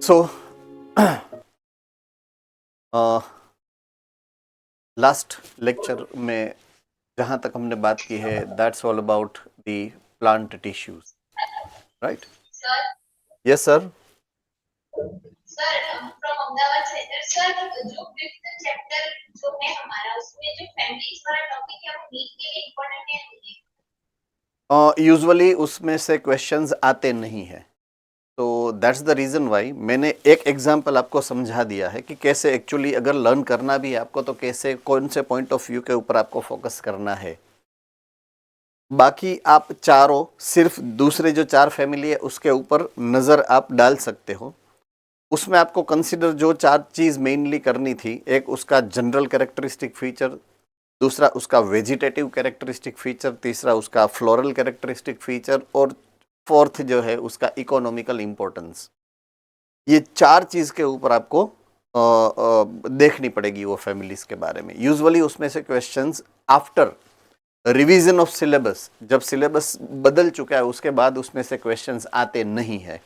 So last lecture में जहाँ तक हमने बात की है that's all about the plant tissues, right? Sir yes sir. Sir from Ahmedabad centre sir, जो फिफ्थ चैप्टर जो है हमारा, उसमें जो फैमिलीज वाला टॉपिक है वो नीट के लिए इम्पोर्टेंट है नहीं? यूजुअली उसमें से क्वेश्चंस आते नहीं हैं, तो दैट्स द रीज़न वाई मैंने एक एग्जांपल आपको समझा दिया है कि कैसे एक्चुअली अगर लर्न करना भी है आपको तो कैसे कौन से पॉइंट ऑफ व्यू के ऊपर आपको फोकस करना है। बाकी आप चारों सिर्फ दूसरे जो चार फैमिली है उसके ऊपर नज़र आप डाल सकते हो। उसमें आपको कंसिडर जो चार चीज़ मेनली करनी थी, एक उसका जनरल कैरेक्टरिस्टिक फीचर, दूसरा उसका वेजिटेटिव कैरेक्टरिस्टिक फीचर, तीसरा उसका फ्लोरल कैरेक्टरिस्टिक फीचर और फोर्थ जो है उसका इकोनॉमिकल इम्पोर्टेंस। ये चार चीज़ के ऊपर आपको देखनी पड़ेगी वो फैमिलीज के बारे में। यूजुअली उसमें से questions after revision of syllabus, जब सिलेबस बदल चुका है उसके बाद उसमें से क्वेश्चंस आते नहीं है,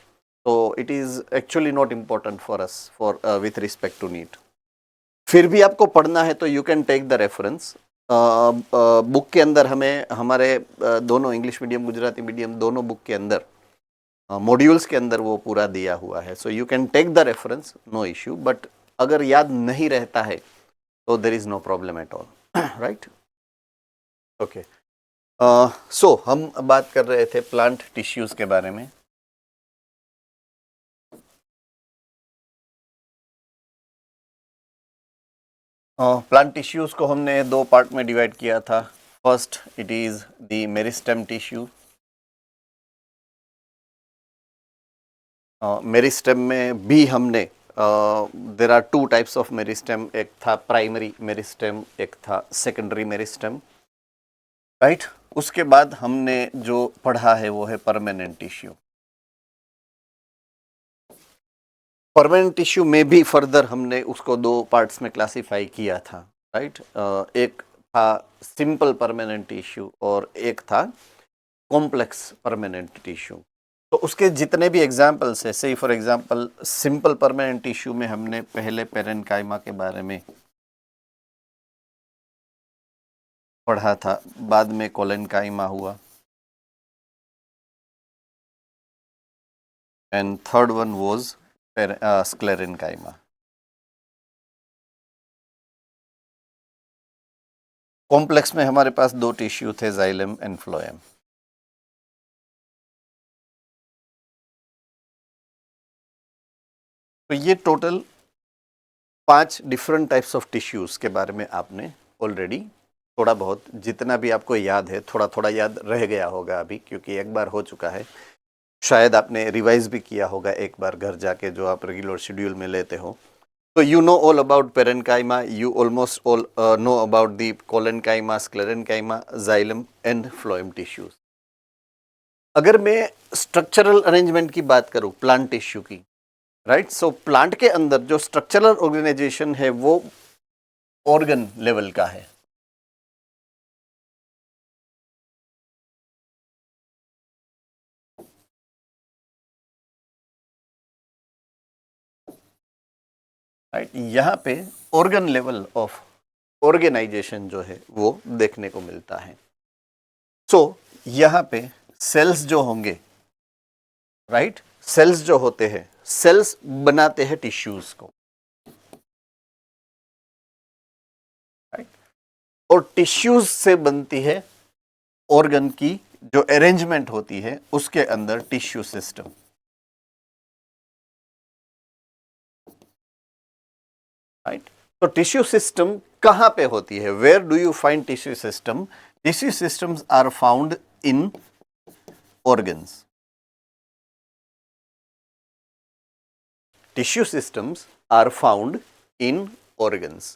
तो it is actually not important for us for with respect to NEET. फिर भी आपको पढ़ना है तो you can take the reference. Book के अंदर हमें हमारे दोनों इंग्लिश मीडियम गुजराती मीडियम दोनों बुक के अंदर मॉड्यूल्स के अंदर वो पूरा दिया हुआ है, so you can take the reference, no issue. But अगर याद नहीं रहता है तो there is no problem at all, right? Okay, so हम बात कर रहे थे प्लांट टिश्यूज़ के बारे में। प्लांट टिश्यूज़ को हमने दो पार्ट में डिवाइड किया था। First it is the meristem tissue. Meristem में भी हमने there are two types of meristem, एक था प्राइमरी मेरिस्टेम, एक था सेकेंडरी मेरिस्टेम, राइट? उसके बाद हमने जो पढ़ा है वो है परमानेंट टिश्यू। परमानेंट टिश्यू में भी फर्दर हमने उसको दो पार्ट्स में क्लासिफाई किया था, राइट? एक था सिंपल परमानेंट टिश्यू और एक था कॉम्प्लेक्स परमानेंट टिश्यू। तो उसके जितने भी एग्जाम्पल्स है, से for example simple permanent tissue में हमने पहले पेरेन्काइमा के बारे में पढ़ा था, बाद में कोलेनकाइमा हुआ, and third one was sclerenchyma. Complex में हमारे पास दो टिश्यू थे, जाइलम एंड फ्लोएम। तो ये total 5 different types of tissues के बारे में आपने ऑलरेडी थोड़ा बहुत, जितना भी आपको याद है, थोड़ा थोड़ा याद रह गया होगा अभी, क्योंकि एक बार हो चुका है। शायद आपने रिवाइज भी किया होगा एक बार घर जाके, जो आप रेगुलर शेड्यूल में लेते हो। तो you know all about parenchyma, you almost all know about the collenchyma, sclerenchyma, xylem and phloem tissues. अगर मैं स्ट्रक्चरल अरेंजमेंट की बात करूं प्लांट टिश्यू की, राइट? सो प्लांट के अंदर जो स्ट्रक्चरल ऑर्गेनाइजेशन है वो ऑर्गन लेवल का है, राइट? यहाँ पे ऑर्गन लेवल ऑफ ऑर्गेनाइजेशन जो है वो देखने को मिलता है। सो यहाँ पे सेल्स जो होंगे, राइट? सेल्स जो होते हैं, सेल्स बनाते हैं टिश्यूज को, राइट? और टिश्यूज से बनती है ऑर्गन की जो अरेंजमेंट होती है उसके अंदर टिश्यू सिस्टम, राइट? तो टिश्यू सिस्टम कहाँ पे होती है? Where do you find tissue system? Tissue systems are found in organs. Tissue systems are found in organs.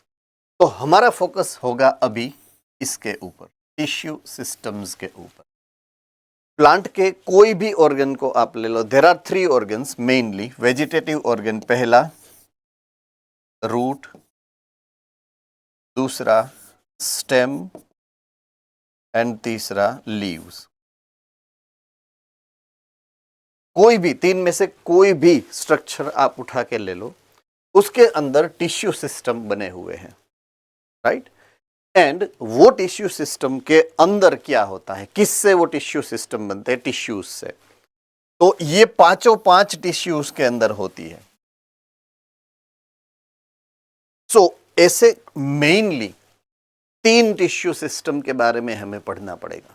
तो हमारा फोकस होगा अभी इसके ऊपर, टिश्यू सिस्टम्स के ऊपर। प्लांट के कोई भी ऑर्गन को आप ले लो, there are 3 organs mainly. Vegetative organ पहला रूट, दूसरा स्टेम एंड तीसरा लीव्स। कोई भी तीन में से कोई भी स्ट्रक्चर आप उठा के ले लो, उसके अंदर टिश्यू सिस्टम बने हुए हैं, राइट। एंड वो टिश्यू सिस्टम के अंदर क्या होता है, किससे वो टिश्यू सिस्टम बनते हैं, टिश्यूज से। तो ये पांचों पांच टिश्यूज के अंदर होती है। सो ऐसे मेनली तीन टिश्यू सिस्टम के बारे में हमें पढ़ना पड़ेगा।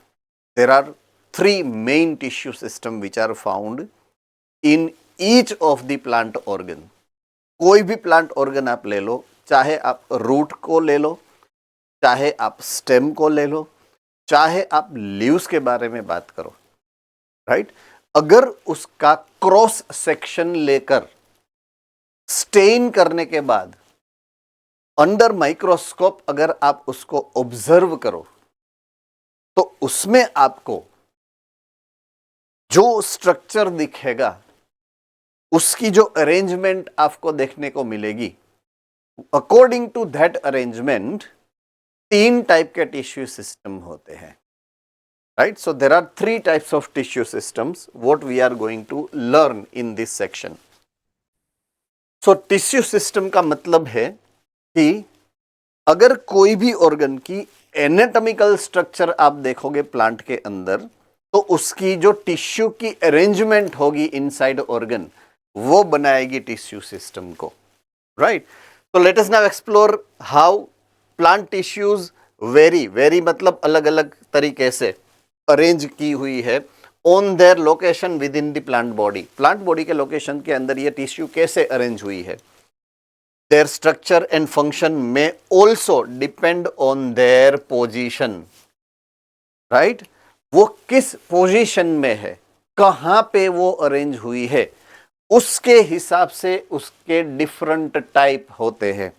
There are 3 main tissue system which are found in each of the plant organ. कोई भी प्लांट ऑर्गन आप ले लो, चाहे आप रूट को ले लो, चाहे आप स्टेम को ले लो, चाहे आप लीव्स के बारे में बात करो, राइट। अगर उसका क्रॉस सेक्शन लेकर स्टेन करने के बाद अंडर माइक्रोस्कोप अगर आप उसको ऑब्जर्व करो, तो उसमें आपको जो स्ट्रक्चर दिखेगा, उसकी जो अरेंजमेंट आपको देखने को मिलेगी, according to that arrangement 3 type के टिश्यू सिस्टम होते हैं, right. So there are 3 types of tissue systems what we are going to learn in this section. So tissue system का मतलब है कि अगर कोई भी ऑर्गन की एनाटॉमिकल स्ट्रक्चर आप देखोगे प्लांट के अंदर, तो उसकी जो टिश्यू की अरेंजमेंट होगी इनसाइड ऑर्गन, वो बनाएगी टिश्यू सिस्टम को, राइट। तो let us now explore how plant tissues very मतलब अलग अलग तरीके से अरेंज की हुई है on their location with in the plant body. Plant body के लोकेशन के अंदर ये टिश्यू कैसे अरेंज हुई है। Their structure and function may also depend on their position, right? वो किस पोजीशन में है, कहाँ पे वो अरेंज हुई है, उसके हिसाब से उसके डिफरेंट टाइप होते हैं।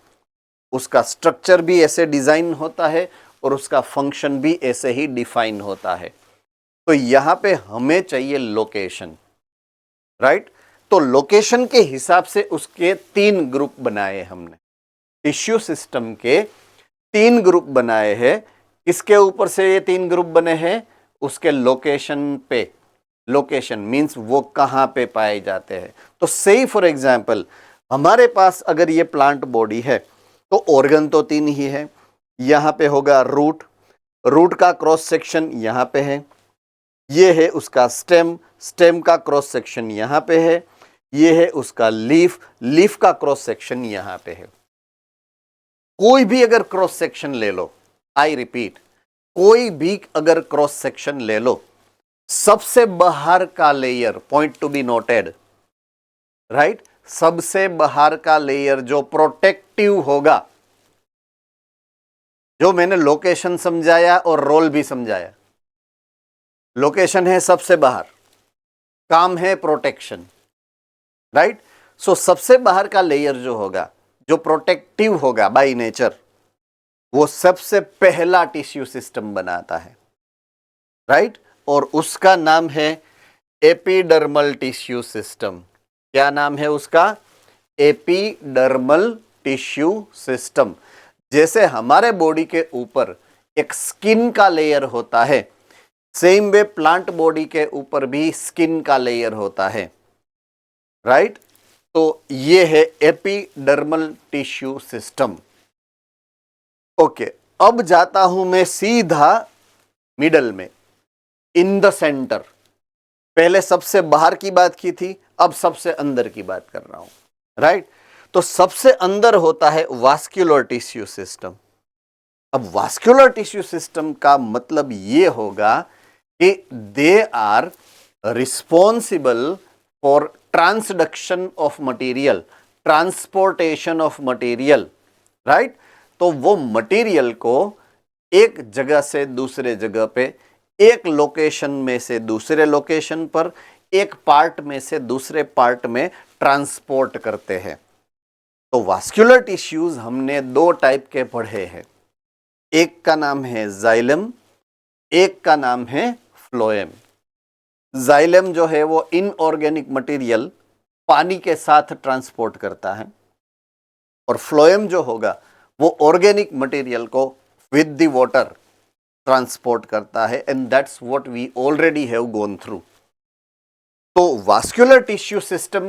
उसका स्ट्रक्चर भी ऐसे डिजाइन होता है और उसका फंक्शन भी ऐसे ही डिफाइन होता है। तो यहाँ पे हमें चाहिए लोकेशन, राइट। तो लोकेशन के हिसाब से उसके 3 ग्रुप बनाए हमने, टिश्यू सिस्टम के 3 ग्रुप बनाए हैं। किसके ऊपर से ये 3 ग्रुप बने हैं, उसके लोकेशन पे। लोकेशन मींस वो कहाँ पे पाए जाते हैं। तो से फॉर एग्जांपल हमारे पास अगर ये प्लांट बॉडी है, तो ऑर्गन तो 3 ही है। यहाँ पे होगा रूट, रूट का क्रॉस सेक्शन यहाँ पे है। ये है उसका स्टेम, स्टेम का क्रॉस सेक्शन यहाँ पे है। ये है उसका लीफ, लीफ का क्रॉस सेक्शन यहां पे है। कोई भी अगर क्रॉस सेक्शन ले लो, आई रिपीट, कोई भी अगर क्रॉस सेक्शन ले लो, सबसे बाहर का layer, point to be noted, right, सबसे बाहर का लेयर जो प्रोटेक्टिव होगा, जो मैंने लोकेशन समझाया और रोल भी समझाया। लोकेशन है सबसे बाहर, काम है प्रोटेक्शन, राइट। सो सबसे बाहर का लेयर जो होगा, जो प्रोटेक्टिव होगा बाय नेचर, वो सबसे पहला टिश्यू सिस्टम बनाता है, राइट। और उसका नाम है एपिडर्मल टिश्यू सिस्टम। क्या नाम है उसका, एपिडर्मल टिश्यू सिस्टम। जैसे हमारे बॉडी के ऊपर एक स्किन का लेयर होता है, सेम वे प्लांट बॉडी के ऊपर भी स्किन का लेयर होता है, राइट। तो ये है एपिडर्मल टिश्यू सिस्टम। ओके, अब जाता हूं मैं सीधा मिडल में, इन द सेंटर। पहले सबसे बाहर की बात की थी, अब सबसे अंदर की बात कर रहा हूं, राइट। तो सबसे अंदर होता है वास्कुलर टिश्यू सिस्टम। अब वास्कुलर टिश्यू सिस्टम का मतलब ये होगा कि they are responsible for transduction of material, transportation of material, right. तो वो मटेरियल को एक जगह से दूसरे जगह पे, एक लोकेशन में से दूसरे लोकेशन पर, एक पार्ट में से दूसरे पार्ट में ट्रांसपोर्ट करते हैं। तो वास्कुलर टिश्यूज हमने 2 टाइप के पढ़े हैं, एक का नाम है जाइलम, एक का नाम है फ्लोएम। जाइलम जो है वो इनऑर्गेनिक मटेरियल पानी के साथ ट्रांसपोर्ट करता है, और फ्लोएम जो होगा वो ऑर्गेनिक मटेरियल को विद द वाटर ट्रांसपोर्ट करता है। And that's what we already have gone through. तो वास्कुलर टिश्यू सिस्टम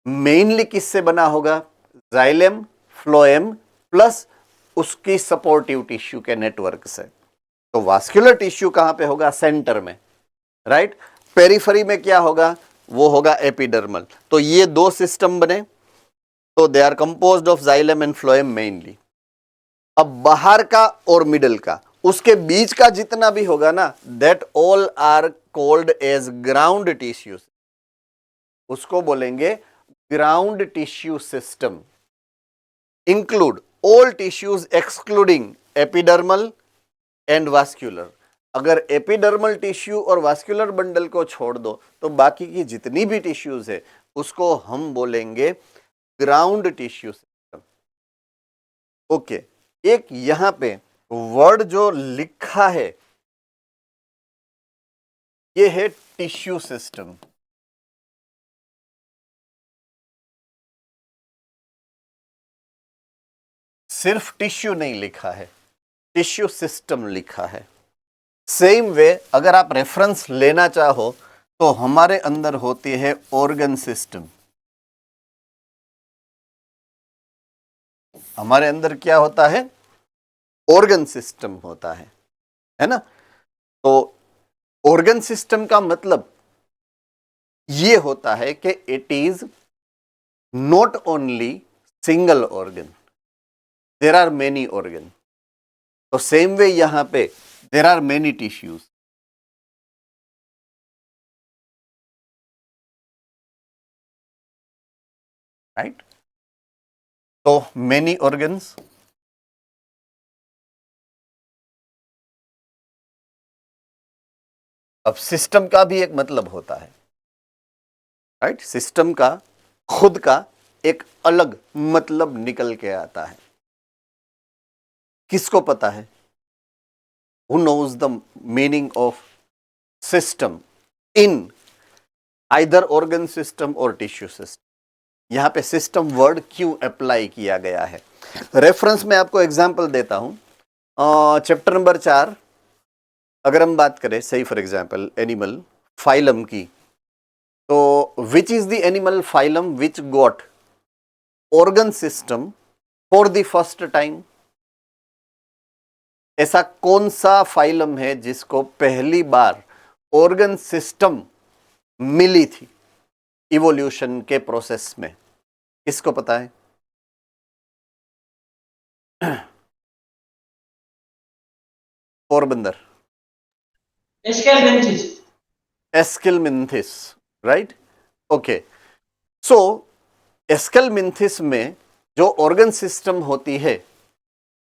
मेनली किससे बना होगा? जाइलम, फ्लोएम प्लस उसकी सपोर्टिव टिश्यू के नेटवर्क से। तो वास्कुलर टिश्यू कहां पे होगा? सेंटर में, राइट। पेरिफेरी में क्या होगा? वो होगा एपिडर्मल। तो ये दो सिस्टम बने, तो they are composed of xylem and phloem mainly. अब बाहर का और मिडल का, उसके बीच का जितना भी होगा ना, that all are called as ground tissues, उसको बोलेंगे ground tissue system. Include all tissues excluding epidermal and vascular. अगर एपिडर्मल टिश्यू और वास्कुलर बंडल को छोड़ दो तो बाकी की जितनी भी टिश्यूज है उसको हम बोलेंगे ग्राउंड टिश्यू सिस्टम। ओके, एक यहां पे वर्ड जो लिखा है ये है टिश्यू सिस्टम। सिर्फ टिश्यू नहीं लिखा है, टिश्यू सिस्टम लिखा है। सेम वे अगर आप रेफरेंस लेना चाहो तो हमारे अंदर होती है ऑर्गन सिस्टम। हमारे अंदर क्या होता है? ऑर्गन सिस्टम होता है ना। तो ऑर्गन सिस्टम का मतलब ये होता है कि it is not only single organ, there are many organ. तो सेम वे यहां पे there are many tissues, right. तो मेनी ऑर्गन्स, अब सिस्टम का भी एक मतलब होता है, राइट। सिस्टम का खुद का एक अलग मतलब निकल के आता है। किसको पता है? Who knows the meaning of system in either organ system और टिश्यू सिस्टम? यहां पे सिस्टम वर्ड क्यों अप्लाई किया गया है? रेफरेंस में आपको एग्जांपल देता हूं। चैप्टर नंबर 4 अगर हम बात करें, सही फॉर एग्जांपल एनिमल फाइलम की, तो which is the animal phylum which got organ system for the first time? ऐसा कौन सा फाइलम है जिसको पहली बार ऑर्गन सिस्टम मिली थी इवोल्यूशन के प्रोसेस में? किसको पता है? पोरबंदर। Escalmentis. एस्किलमिंथिस, राइट। ओके, सो एस्किलमिंथिस में जो ऑर्गन सिस्टम होती है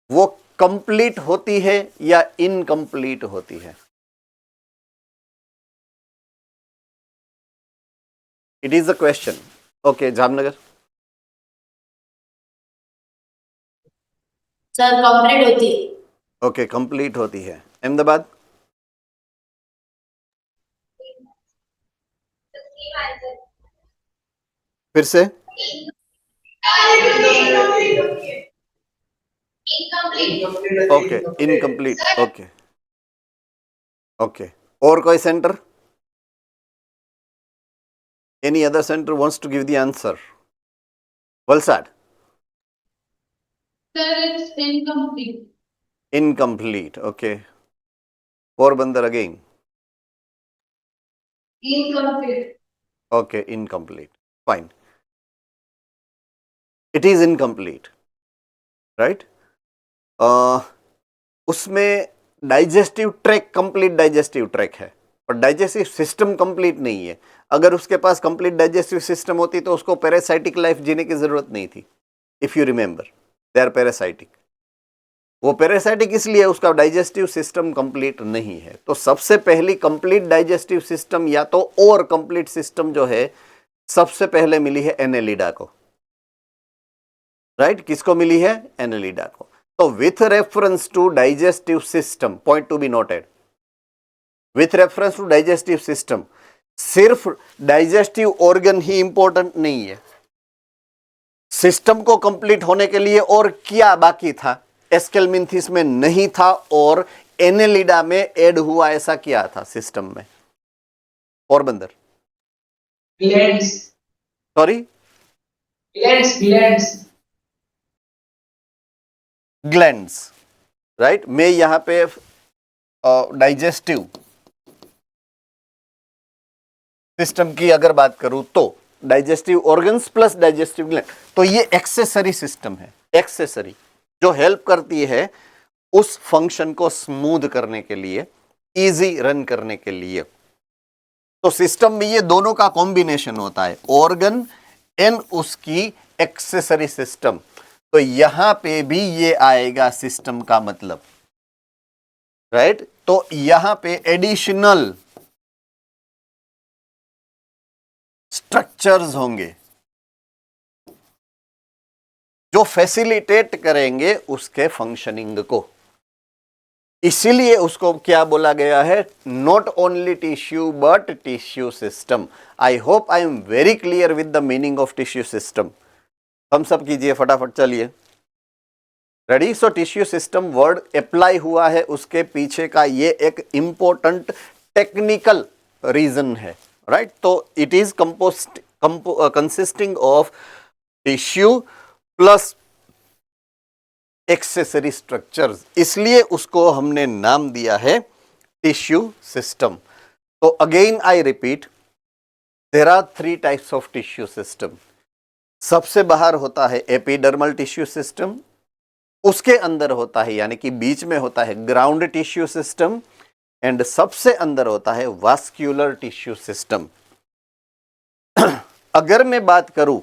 वो कंप्लीट होती है या इनकम्प्लीट होती है? It is a question. Okay, Jamnagar. Sir complete होती है। ओके, कंप्लीट होती है। अहमदाबाद। फिर से ओके, इनकम्प्लीट। ओके ओके, और कोई centre? Any other centre wants to give the answer? Valsad. Sir, it's incomplete. Incomplete. Okay. Porbandar again. Incomplete. Okay, incomplete. Fine. It is incomplete. Right? उसमें digestive track complete digestive track है और digestive system complete नहीं है। अगर उसके पास complete digestive system होती तो उसको पैरासाइटिक लाइफ जीने की जरूरत नहीं थी। If you remember, they are parasitic. वो पैरासाइटिक इसलिए उसका डाइजेस्टिव सिस्टम कंप्लीट नहीं है। तो सबसे पहली कंप्लीट डाइजेस्टिव सिस्टम या तो और कंप्लीट सिस्टम जो है सबसे पहले मिली है एनेलिडा को, राइट। किसको मिली है? एनेलिडा को। तो with reference to digestive system, point to be noted, with reference to digestive system, सिर्फ डाइजेस्टिव ऑर्गन ही इंपॉर्टेंट नहीं है। सिस्टम को कंप्लीट होने के लिए और क्या बाकी था? एस्केलमिंथिस में नहीं था और एनेलिडा में ऐड हुआ, ऐसा क्या था सिस्टम में? Porbandar. Glands. Sorry, Glands. Glands, right. मैं यहाँ पे डाइजेस्टिव सिस्टम की अगर बात करूं तो digestive organs plus digestive gland, तो ये एक्सेसरी सिस्टम है, एक्सेसरी जो हेल्प करती है उस फंक्शन को स्मूथ करने के लिए, इजी रन करने के लिए। तो सिस्टम में ये दोनों का कॉम्बिनेशन होता है, ऑर्गन एंड उसकी एक्सेसरी सिस्टम। तो यहां पे भी ये आएगा सिस्टम का मतलब, राइट। तो यहां पे एडिशनल स्ट्रक्चर्स होंगे जो फैसिलिटेट करेंगे उसके फंक्शनिंग को। इसीलिए उसको क्या बोला गया है, not only tissue but tissue system. I hope I am very clear with the meaning of tissue system. हम सब कीजिए फटाफट, चलिए ready. So tissue system word apply हुआ है, उसके पीछे का ये एक इंपॉर्टेंट टेक्निकल रीजन है, राइट। तो it is consisting of tissue plus accessory structures, इसलिए उसको हमने नाम दिया है टिश्यू सिस्टम। तो again I repeat, there are 3 types of tissue system. सबसे बाहर होता है एपिडर्मल टिश्यू सिस्टम, उसके अंदर होता है यानी कि बीच में होता है ग्राउंड टिश्यू सिस्टम, एंड सबसे अंदर होता है वास्क्यूलर टिश्यू सिस्टम। अगर मैं बात करूं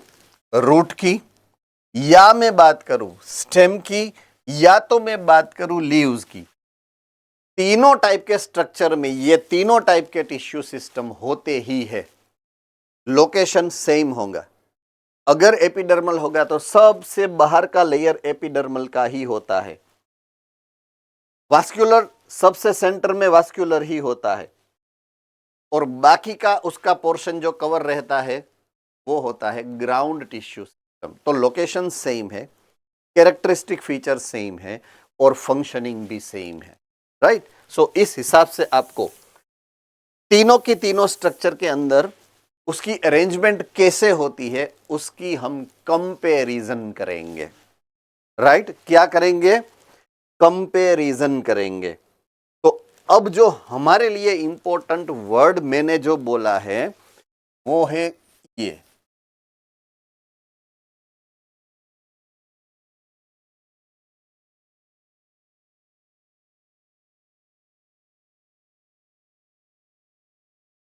रूट की, या मैं बात करूं स्टेम की, या तो मैं बात करूं लीव्स की, तीनों टाइप के स्ट्रक्चर में ये तीनों टाइप के टिश्यू सिस्टम होते ही है। लोकेशन सेम होगा। अगर एपिडर्मल होगा तो सबसे बाहर का लेयर एपिडर्मल का ही होता है। वास्कुलर सबसे सेंटर में वास्कुलर ही होता है, और बाकी का उसका पोर्शन जो कवर रहता है वो होता है ग्राउंड टिश्यू सिस्टम। तो लोकेशन सेम है, कैरेक्टरिस्टिक फीचर सेम है, और फंक्शनिंग भी सेम है, राइट। सो इस हिसाब से आपको तीनों की तीनों स्ट्रक्चर के अंदर उसकी अरेंजमेंट कैसे होती है उसकी हम कंपैरिजन करेंगे, राइट। क्या करेंगे, कंपैरिजन करेंगे। तो अब जो हमारे लिए इंपॉर्टेंट वर्ड मैंने जो बोला है वो है ये,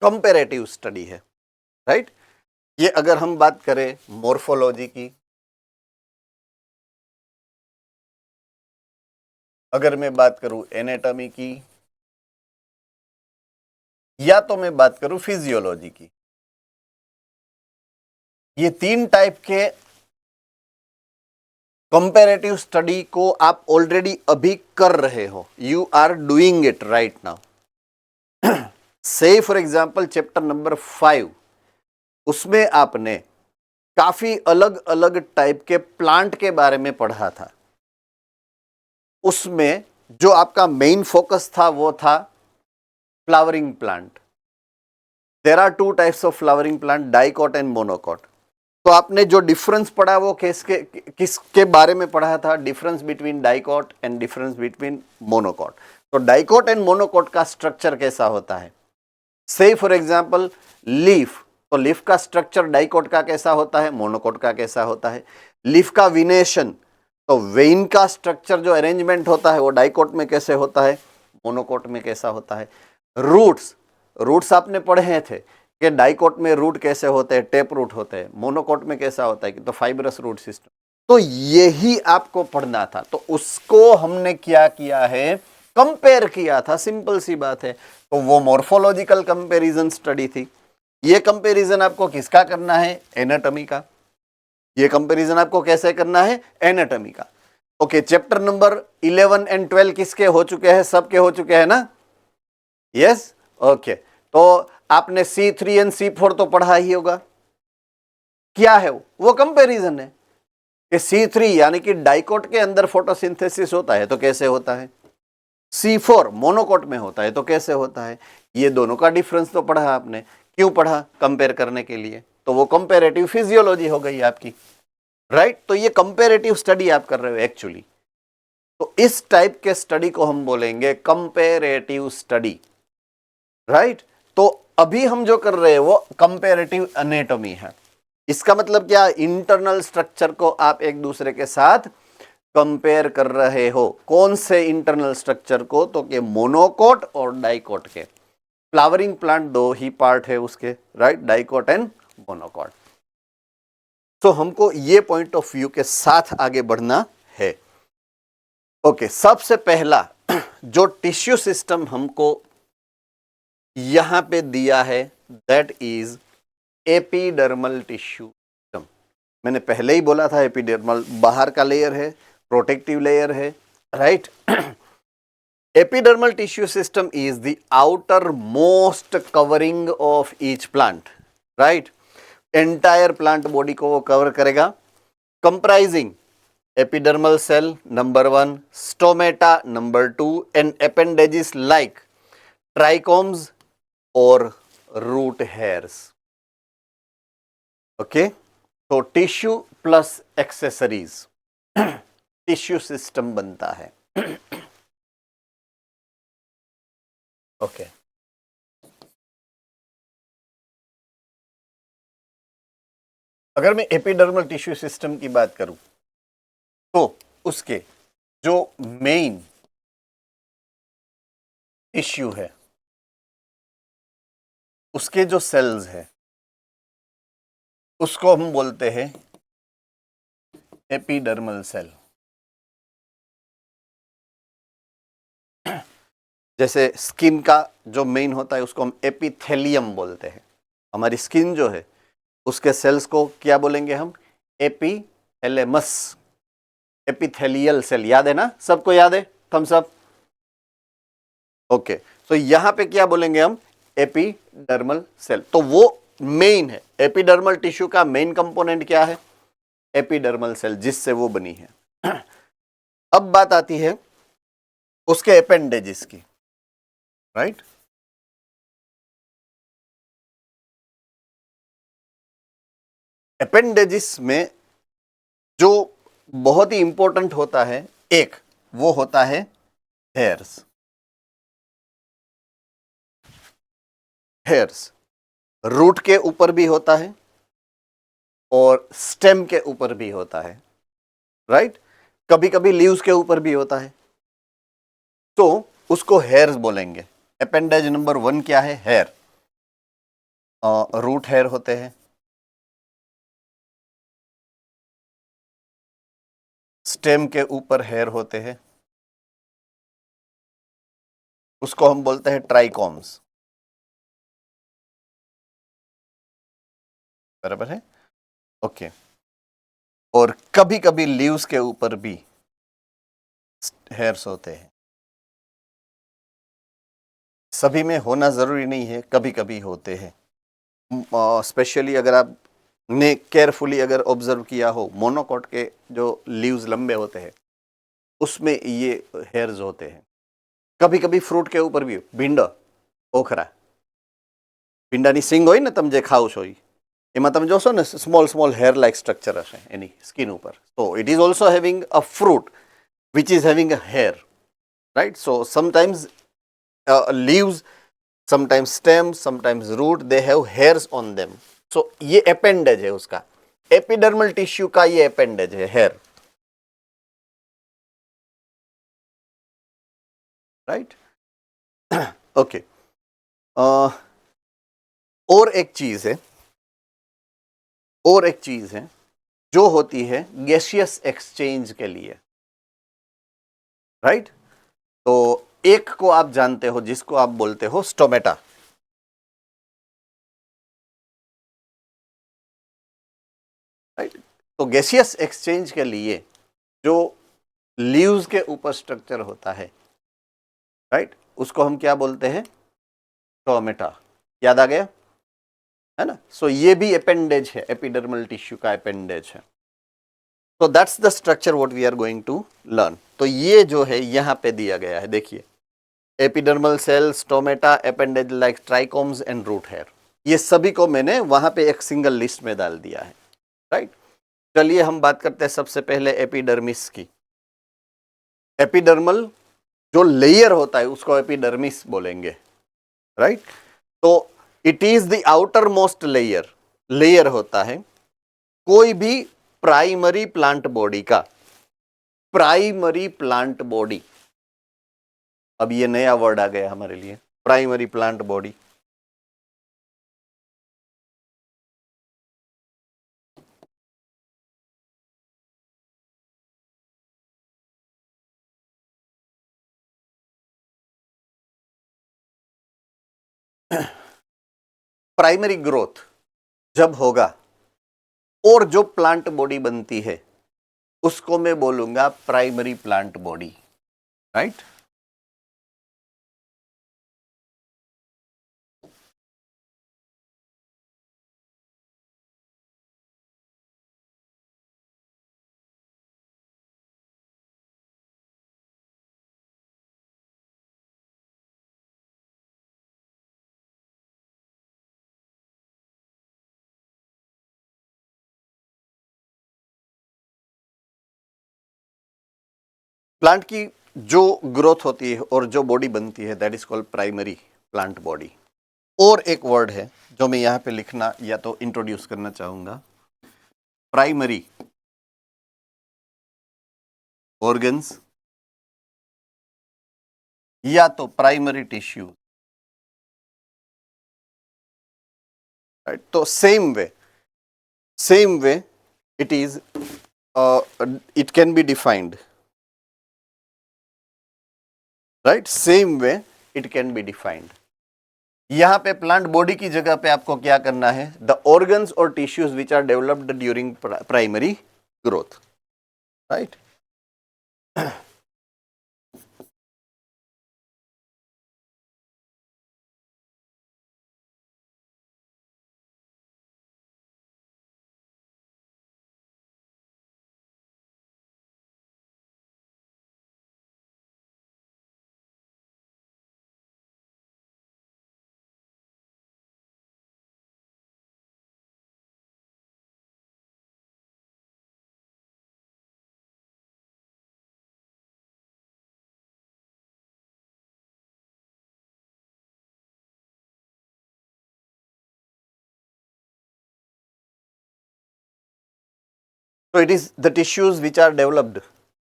कंपैरेटिव स्टडी है, राइट। ये अगर हम बात करें मॉर्फोलॉजी की, अगर मैं बात करूं एनाटॉमी की, या तो मैं बात करूं फिजियोलॉजी की, ये 3 टाइप के कंपैरेटिव स्टडी को आप ऑलरेडी अभी कर रहे हो। You are doing it right now. Say for example chapter number 5, उसमें आपने काफी अलग अलग टाइप के प्लांट के बारे में पढ़ा था। उसमें जो आपका मेन फोकस था वो था flowering plant. There are 2 types of flowering plant, dicot and monocot. तो आपने जो डिफरेंस पढ़ा वो किसके बारे में पढ़ा था, difference between dicot and difference between monocot. तो डाइकॉट एंड मोनोकॉट का स्ट्रक्चर कैसा होता है, से फॉर एग्जांपल लीफ, तो लीफ का स्ट्रक्चर डाइकॉट का कैसा होता है, मोनोकॉट का कैसा होता है। लीफ का विनेशन, तो वेइन का स्ट्रक्चर जो अरेंजमेंट होता है वो डाइकॉट में कैसे होता है, मोनोकॉट में कैसा होता है। रूट्स आपने पढ़े थे कि डाइकॉट में रूट कैसे होते हैं, टेप रूट होते हैं, मोनोकॉट में कैसा होता है कि तो फाइब्रस रूट सिस्टम। तो यही आपको पढ़ना था, तो उसको हमने क्या किया है, कंपेयर किया था, सिंपल सी बात है। तो वो मॉर्फोलॉजिकल कंपैरिजन स्टडी थी। ये कंपैरिजन आपको किसका करना है, एनाटॉमी का। ये कंपैरिजन आपको कैसे करना है, एनाटॉमी का। ओके, चैप्टर नंबर 11 एंड 12 किसके हो चुके हैं, सबके हो चुके हैं ना, यस ओके। तो आपने C3 एंड C4 तो पढ़ा ही होगा। क्या है वो कंपैरिजन है कि C3 यानी कि डाइकॉट के अंदर फोटोसिंथेसिस होता है तो कैसे होता है, C4 मोनोकॉट में होता है तो कैसे होता है। ये दोनों का डिफरेंस तो पढ़ा आपने क्यों पढ़ा? कंपेयर करने के लिए। तो वो कंपेरेटिव फिजियोलॉजी हो गई आपकी, राइट? तो ये कंपेरेटिव स्टडी आप कर रहे हो एक्चुअली। तो इस टाइप के स्टडी को हम बोलेंगे कंपेरेटिव स्टडी, राइट? तो अभी हम जो कर रहे हैं वो कंपेरेटिव एनाटॉमी है। इसका मतलब क्या? इंटरनल स्ट्रक्चर को आप एक दूसरे के साथ कंपेयर कर रहे हो। कौन से इंटरनल स्ट्रक्चर को? तो के मोनोकोट और डाइकोट के। फ्लावरिंग प्लांट दो ही पार्ट है उसके, राइट? Dicot and monocot. तो हमको ये पॉइंट ऑफ व्यू के साथ आगे बढ़ना है। ओके, सबसे पहला जो टिश्यू सिस्टम हमको यहां पे दिया है that is epidermal tissue system. मैंने पहले ही बोला था एपिडर्मल बाहर का लेयर है, प्रोटेक्टिव लेयर है, right? Epidermal tissue system is the outermost covering of each plant, right? Entire plant body को वो कवर करेगा, comprising epidermal cell number 1, stomata number 2 and appendages like trichomes और root hairs. Okay, तो tissue plus accessories tissue system बनता है। Okay, अगर मैं epidermal tissue system की बात करूं तो उसके जो मेन टिश्यू है, उसके जो सेल्स है, उसको हम बोलते हैं एपिडर्मल सेल। जैसे स्किन का जो मेन होता है उसको हम एपिथेलियम बोलते हैं। हमारी स्किन जो है उसके सेल्स को क्या बोलेंगे हम? एपिथेलेमस, एपिथेलियल सेल। याद है ना? सबको याद है? Thums up. ओके, तो यहां पे क्या बोलेंगे हम? Epidermal cell. तो वो मेन है। एपिडर्मल टिश्यू का मेन कंपोनेंट क्या है? एपिडर्मल सेल, जिससे वो बनी है। अब बात आती है उसके एपेंडेजेस की, राइट? एपेंडेजेस में जो बहुत ही इंपॉर्टेंट होता है एक, वो होता है हेयर्स। हेयर्स रूट के ऊपर भी होता है और स्टेम के ऊपर भी होता है, राइट? कभी कभी लीव्स के ऊपर भी होता है, तो उसको हेयर्स बोलेंगे। अपेंडेज नंबर 1 क्या है? हेयर। रूट हेयर होते हैं, स्टेम के ऊपर हेयर होते हैं, उसको हम बोलते हैं ट्राइकोम्स, बराबर है? ओके, और कभी कभी लीव्स के ऊपर भी हेयर्स होते हैं। सभी में होना जरूरी नहीं है, कभी कभी होते हैं। स्पेशली अगर आपने केयरफुली अगर ऑब्जर्व किया हो, मोनोकोट के जो लीव्स लंबे होते हैं उसमें ये हेयर्स होते हैं। कभी कभी फ्रूट के ऊपर भी, ભીંડો, ઓખરા, ભીંડાની સિંગ હોય ને તમે જે ખાવ છો એમાં તમે જોશો ને small small hair like structure હશે એની સ્કિન ઉપર. So it is also having a fruit which is having a hair, right? So sometimes leaves, sometimes stems, sometimes root, they have hairs on them. So ये appendage है उसका, epidermal tissue का ये appendage है, hair, right? Okay. और एक चीज है जो होती है गैसियस एक्सचेंज के लिए, राइट? तो एक को आप जानते हो जिसको आप बोलते हो स्टोमेटा, राइट? तो गैसियस एक्सचेंज के लिए जो लीव्स के ऊपर स्ट्रक्चर होता है, राइट, उसको हम क्या बोलते हैं? स्टोमेटा। याद आ गया है ना? सो ये भी अपेंडेज है, एपिडर्मल टिश्यू का अपेंडेज है। तो that's the structure what we are going to learn. तो ये जो है यहां पे दिया गया है, देखिए, epidermal cell, stomata, appendage like trichomes and root hair. ये सभी को मैंने वहां पे एक सिंगल लिस्ट में डाल दिया है, राइट। चलिए हम बात करते हैं सबसे पहले एपिडर्मिस की। एपिडर्मल जो लेयर होता है उसको एपिडर्मिस बोलेंगे, राइट। तो it is the outer most layer, layer होता है कोई भी प्राइमरी प्लांट बॉडी का, प्राइमरी प्लांट बॉडी। अब ये नया वर्ड आ गया हमारे लिए, primary plant body. Primary growth जब होगा और जो प्लांट बॉडी बनती है उसको मैं बोलूंगा primary plant body, right. Plant की जो ग्रोथ होती है और जो बॉडी बनती है that is called primary plant body. और एक वर्ड है जो मैं यहां पे लिखना या तो इंट्रोड्यूस करना चाहूंगा, प्राइमरी ऑर्गन्स या तो प्राइमरी टिश्यू, राइट। तो same way it is it can be defined, right. Same way it can be defined. यहां पे प्लांट बॉडी की जगह पे आपको क्या करना है, द ऑर्गन्स और tissues which are developed during primary growth, right. So it is the tissues which are developed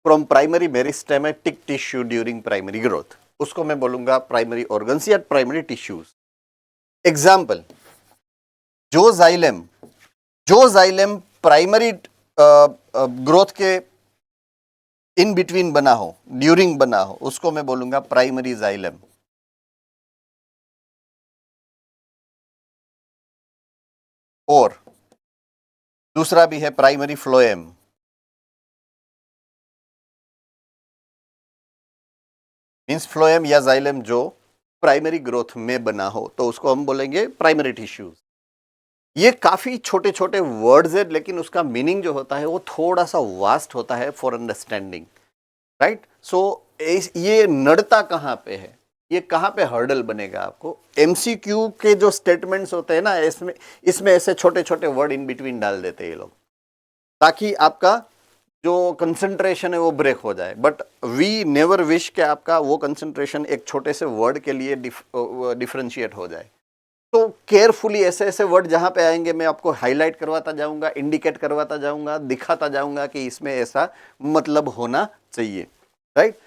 from primary meristematic tissue during primary growth. उसको मैं बोलूंगा प्राइमरी ऑर्गन्स या प्राइमरी टिश्यूज। एग्जाम्पल, जो जाइलम प्राइमरी ग्रोथ के in between बना हो, during बना हो, उसको मैं बोलूंगा प्राइमरी जाइलम। और दूसरा भी है प्राइमरी फ्लोएम, मीन्स फ्लोएम या जाइलम जो प्राइमरी ग्रोथ में बना हो तो उसको हम बोलेंगे प्राइमरी टिश्यूज। ये काफी छोटे छोटे वर्ड्स है लेकिन उसका मीनिंग जो होता है वो थोड़ा सा वास्ट होता है फॉर अंडरस्टैंडिंग, राइट। सो ये नड़ता कहाँ पे है, ये कहाँ पे हर्डल बनेगा आपको, एमसीक्यू के जो स्टेटमेंट्स होते हैं ना, इसमें ऐसे छोटे छोटे वर्ड इन बिटवीन डाल देते हैं ये लोग ताकि आपका जो कंसंट्रेशन है वो ब्रेक हो जाए। बट वी नेवर विश कि आपका वो कंसंट्रेशन एक छोटे से वर्ड के लिए डिफरेंशिएट हो जाए। तो केयरफुली ऐसे ऐसे वर्ड जहां पे आएंगे मैं आपको हाईलाइट करवाता जाऊंगा, इंडिकेट करवाता जाऊंगा, दिखाता जाऊंगा कि इसमें ऐसा मतलब होना चाहिए, राइट।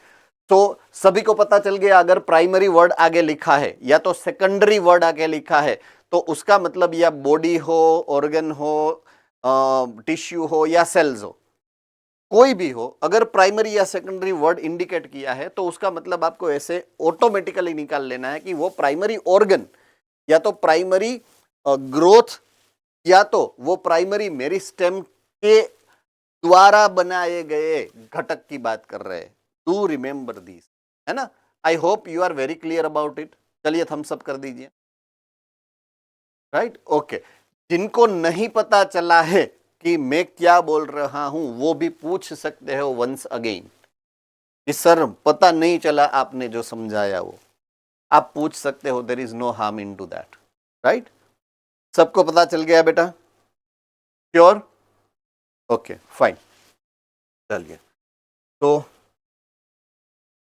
तो सभी को पता चल गया अगर प्राइमरी वर्ड आगे लिखा है या तो सेकेंडरी वर्ड आगे लिखा है तो उसका मतलब या बॉडी हो, ऑर्गन हो, टिश्यू हो या सेल्स हो, कोई भी हो, अगर प्राइमरी या सेकेंडरी वर्ड इंडिकेट किया है तो उसका मतलब आपको ऐसे ऑटोमेटिकली निकाल लेना है कि वो प्राइमरी ऑर्गन या तो प्राइमरी ग्रोथ या तो वो प्राइमरी मेरिस्टेम के द्वारा बनाए गए घटक की बात कर रहे हैं। डू रिमेंबर दिस, है ना। I hope you are very clear about it. चलिए थम्स अप कर दीजिए, राइट, ओके। जिनको नहीं पता चला है कि मैं क्या बोल रहा हूं वो भी पूछ सकते हो वंस अगेन कि सर पता नहीं चला आपने जो समझाया वो, आप पूछ सकते हो, there is no harm in to that, right. सबको पता चल गया बेटा? श्योर? Okay fine. चलिए, तो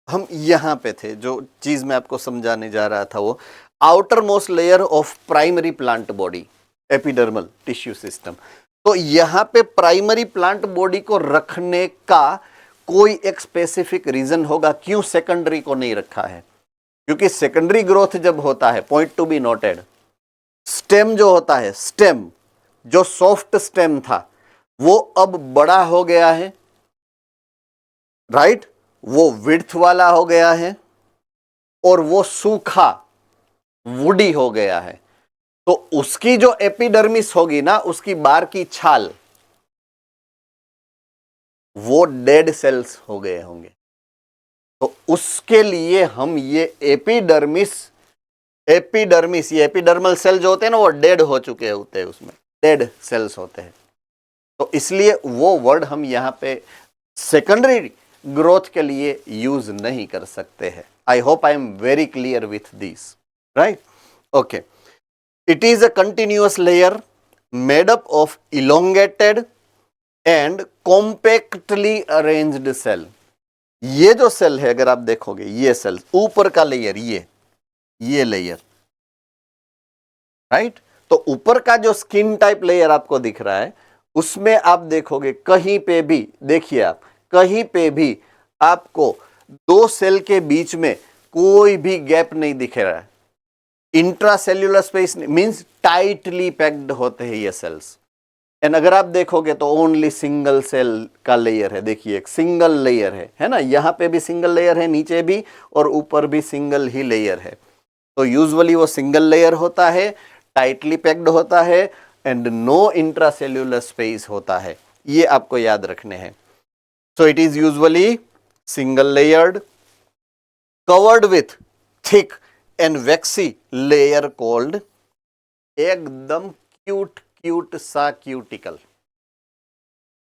हम यहां पे थे, जो चीज मैं आपको समझाने जा रहा था वो outer most layer of primary plant body, epidermal tissue system. तो यहां पे प्राइमरी प्लांट बॉडी को रखने का कोई एक स्पेसिफिक रीजन होगा क्यों सेकेंडरी को नहीं रखा है? क्योंकि सेकेंडरी ग्रोथ जब होता है, point to be noted, stem जो होता है, स्टेम जो सॉफ्ट स्टेम था वो अब बड़ा हो गया है, राइट? वो विड्थ वाला हो गया है और वो सूखा वुडी हो गया है। तो उसकी जो एपिडर्मिस होगी ना, उसकी बाहर की छाल, वो डेड सेल्स हो गए होंगे। तो उसके लिए हम ये एपिडर्मिस ये एपिडर्मल सेल जो होते हैं ना, वो डेड हो चुके होते हैं, उसमें डेड सेल्स होते हैं। तो इसलिए वो वर्ड हम यहां पे सेकेंडरी ग्रोथ के लिए यूज नहीं कर सकते हैं। I hope I am very clear with this, right? Okay, it is a continuous layer made up of elongated and compactly arranged cell. ये जो सेल है, अगर आप देखोगे, ये सेल ऊपर का लेयर, ये लेयर, राइट? तो ऊपर का जो स्किन टाइप लेयर आपको दिख रहा है, उसमें आप देखोगे कहीं पे भी, देखिए आप, कहीं पे भी आपको दो सेल के बीच में कोई भी गैप नहीं दिख रहा है। Intracellular space means tightly packed होते हैं ये सेल्स। एंड अगर आप देखोगे तो ओनली सिंगल सेल का लेयर है, देखिए एक सिंगल लेयर है ना? यहां पे भी सिंगल लेयर है, नीचे भी और ऊपर भी सिंगल ही लेयर है। तो यूजुअली वो सिंगल लेयर होता है, टाइटली पैक्ड होता है एंड नो इंट्रासेल्यूलर स्पेस होता है। ये आपको याद रखने हैं। So it is usually single layered, covered with thick and waxy layer called, एकदम क्यूट सा क्यूटिकल,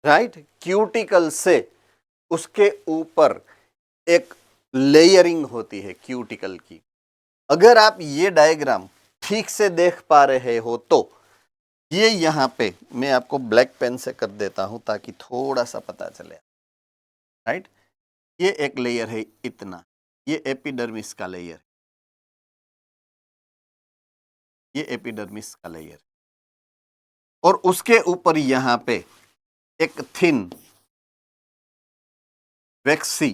राइट? क्यूटिकल से उसके ऊपर एक लेयरिंग होती है क्यूटिकल की। अगर आप ये डायग्राम ठीक से देख पा रहे हो तो ये यहां पे मैं आपको ब्लैक पेन से कर देता हूं ताकि थोड़ा सा पता चले, राइट? ये एक लेयर है इतना, ये एपिडर्मिस का लेयर, ये एपिडर्मिस का लेयर, और उसके ऊपर यहां पे एक थिन वैक्सी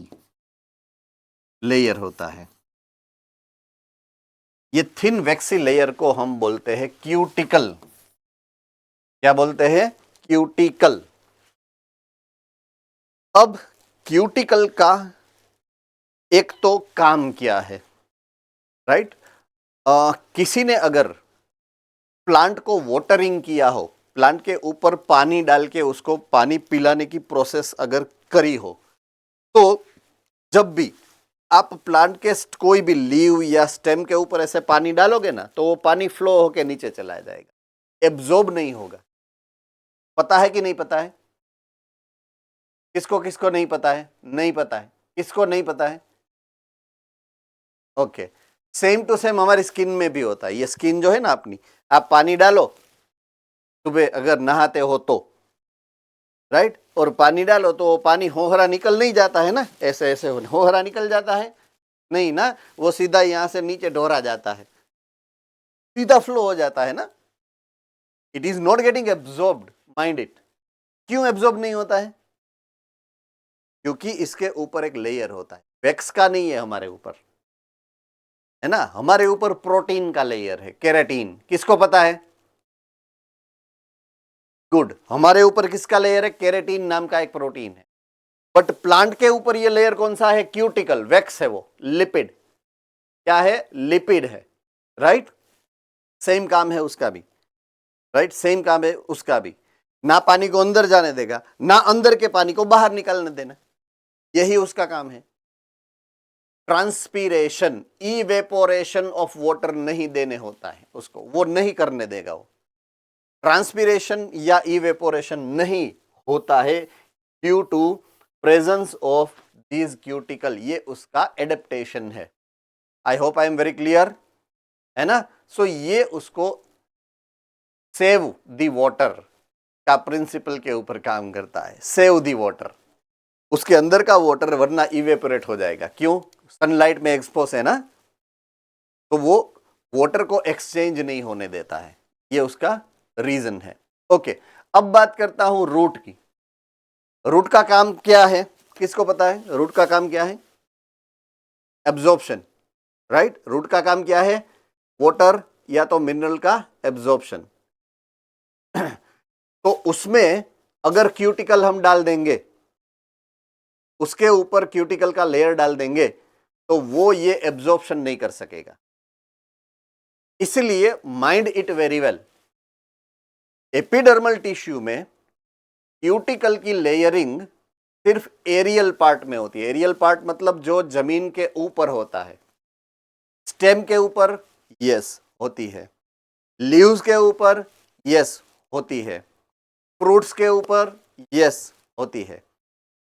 लेयर होता है। ये थिन वैक्सी लेयर को हम बोलते हैं क्यूटिकल। क्या बोलते हैं? क्यूटिकल। अब क्यूटिकल का एक तो काम क्या है, राइट? किसी ने अगर प्लांट को वाटरिंग किया हो, प्लांट के ऊपर पानी डाल के उसको पानी पिलाने की प्रोसेस अगर करी हो, तो जब भी आप प्लांट के कोई भी लीव या स्टेम के ऊपर ऐसे पानी डालोगे ना, तो वो पानी फ्लो होके नीचे चला जाएगा, एब्जॉर्ब नहीं होगा। पता है कि नहीं पता है? किसको किसको नहीं पता है? नहीं पता है। किसको नहीं पता है? ओके, सेम टू सेम हमारी स्किन में भी होता है। ये स्किन जो है ना अपनी, आप पानी डालो सुबह अगर नहाते हो तो, राइट? और पानी डालो तो वो पानी होहरा निकल नहीं जाता है ना, ऐसे ऐसे होहरा निकल जाता है नहीं ना, वो सीधा यहां से नीचे ढोरा जाता है, सीधा फ्लो हो जाता है ना। It is not getting absorbed, mind it. क्यों एब्जॉर्ब नहीं होता है? क्योंकि इसके ऊपर एक लेयर होता है, वैक्स का नहीं है हमारे ऊपर, है ना? हमारे ऊपर प्रोटीन का लेयर है, केराटिन। किसको पता है? गुड। हमारे ऊपर किसका लेयर है? केराटिन नाम का एक प्रोटीन है। बट प्लांट के ऊपर ये लेयर कौन सा है? क्यूटिकल, वैक्स है, वो लिपिड। क्या है? लिपिड है, राइट? सेम काम है उसका भी, राइट? सेम काम है उसका भी। ना पानी को अंदर जाने देगा, ना अंदर के पानी को बाहर निकलने देना, यही उसका काम है। ट्रांसपीरेशन, इवेपोरेशन ऑफ वाटर नहीं देने होता है उसको, वो नहीं करने देगा वो। ट्रांसपीरेशन या इवेपोरेशन नहीं होता है due to presence of these cuticle, ये उसका एडेप्टेशन है। I hope I am very clear, है ना? सो ये उसको सेव द वाटर का प्रिंसिपल के ऊपर काम करता है। सेव द वाटर, उसके अंदर का वाटर वरना इवेपोरेट हो जाएगा। क्यों? सनलाइट में एक्सपोज है ना, तो वो वाटर को एक्सचेंज नहीं होने देता है, ये उसका रीजन है। ओके, अब बात करता हूं रूट की। रूट का काम क्या है, किसको पता है? रूट का काम क्या है? Absorption, right? रूट का काम क्या है? वाटर या तो मिनरल का एब्जॉर्प्शन। तो उसमें अगर क्यूटिकल हम डाल देंगे, उसके ऊपर क्यूटिकल का लेयर डाल देंगे, तो वो ये एब्जॉर्प्शन नहीं कर सकेगा। इसलिए mind it very well, epidermal tissue में क्यूटिकल की लेयरिंग सिर्फ एरियल पार्ट में होती है। एरियल पार्ट मतलब जो जमीन के ऊपर होता है। स्टेम के ऊपर यस होती है, लीव्स के ऊपर यस होती है, फ्रूट्स के ऊपर यस होती है,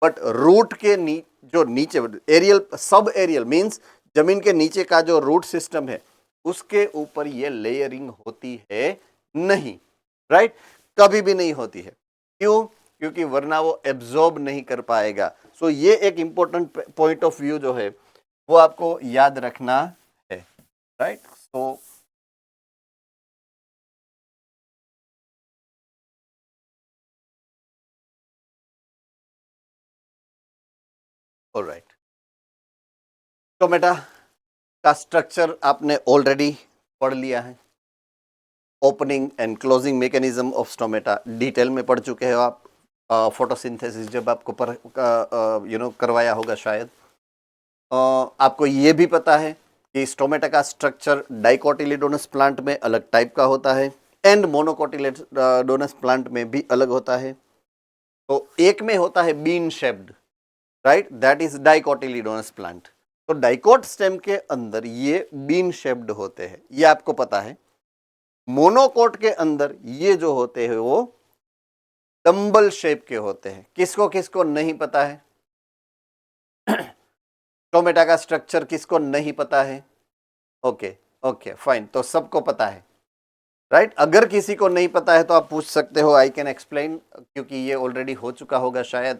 बट रूट के जो नीचे एरियल, सब एरियल मींस जमीन के नीचे का जो रूट सिस्टम है, उसके ऊपर ये लेयरिंग होती है नहीं, राइट? कभी भी नहीं होती है। क्यों? क्योंकि वरना वो एब्जॉर्ब नहीं कर पाएगा। सो ये एक इंपॉर्टेंट पॉइंट ऑफ व्यू जो है वो आपको याद रखना है, राइट? सो ऑलराइट, स्टोमेटा का स्ट्रक्चर आपने ऑलरेडी पढ़ लिया है। Opening and closing mechanism of stomata detail में पढ़ चुके हो आप। फोटोसिंथेसिस जब आपको करवाया होगा शायद। आपको ये भी पता है कि स्टोमेटा का स्ट्रक्चर डाइकोटिलिडोनस प्लांट में अलग टाइप का होता है एंड मोनोकोटिलिडोनस प्लांट में भी अलग होता है। तो एक में होता है bean shaped, right? That is dicotyledonous plant. तो डाइकोट स्टेम के अंदर ये बीन शेप्ड होते हैं, ये आपको पता है। मोनोकोट के अंदर ये जो होते हैं वो डंबल शेप के होते हैं। किसको किसको नहीं पता है? टोमेटा का स्ट्रक्चर किसको नहीं पता है? ओके ओके फाइन, तो सबको पता है, राइट? अगर किसी को नहीं पता है तो आप पूछ सकते हो, आई कैन एक्सप्लेन, क्योंकि ये ऑलरेडी हो चुका होगा शायद,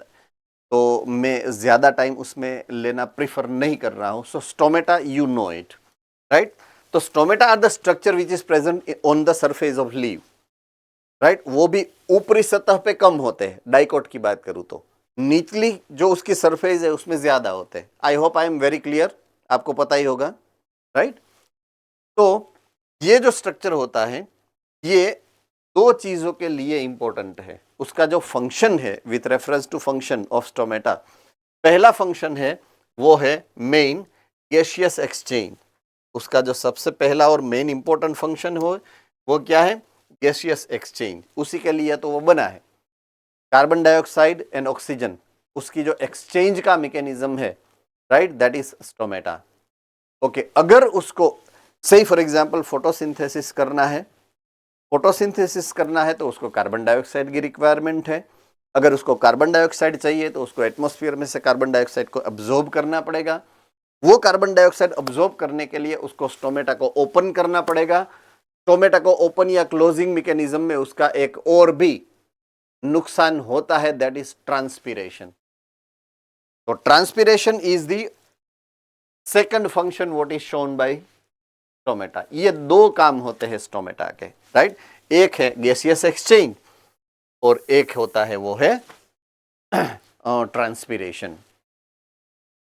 तो मैं ज्यादा टाइम उसमें लेना प्रिफर नहीं कर रहा हूं। So stomata you know it, right? तो stomata are the structure which is present on the surface of leaf, right? वो भी ऊपरी सतह पे कम होते हैं। डाइकोट की बात करूं तो निचली जो उसकी सरफेस है उसमें ज्यादा होते हैं। I hope I am very clear, आपको पता ही होगा, राइट? तो ये जो स्ट्रक्चर होता है ये दो चीजों के लिए इंपॉर्टेंट है। उसका जो फंक्शन है with reference to function of stomata, पहला फंक्शन है वो है मेन गैसियस एक्सचेंज। उसका जो सबसे पहला और मेन इंपॉर्टेंट फंक्शन हो वो क्या है? Gaseous exchange. उसी के लिए तो वो बना है। कार्बन डाइऑक्साइड एंड ऑक्सीजन, उसकी जो एक्सचेंज का मैकेनिज्म है, right, that is stomata. Okay, अगर उसको सही फॉर एग्जांपल फोटोसिंथेसिस करना है, तो उसको कार्बन डाइऑक्साइड की रिक्वायरमेंट है। अगर उसको कार्बन डाइऑक्साइड चाहिए तो उसको एटमॉस्फेयर में से कार्बन डाइऑक्साइड को अब्जॉर्ब करना पड़ेगा। वो कार्बन डाइऑक्साइड अब्जॉर्ब करने के लिए उसको स्टोमेटा को ओपन करना पड़ेगा। स्टोमेटा को ओपन या क्लोजिंग मैकेनिज्म में उसका एक और भी नुकसान होता है, दैट इज ट्रांसपीरेशन। तो transpiration is the second function what is shown by stomata. ये दो काम होते हैं स्टोमेटा के, राइट? एक है गैसियस एक्सचेंज और एक होता है वो है ट्रांसपीरेशन।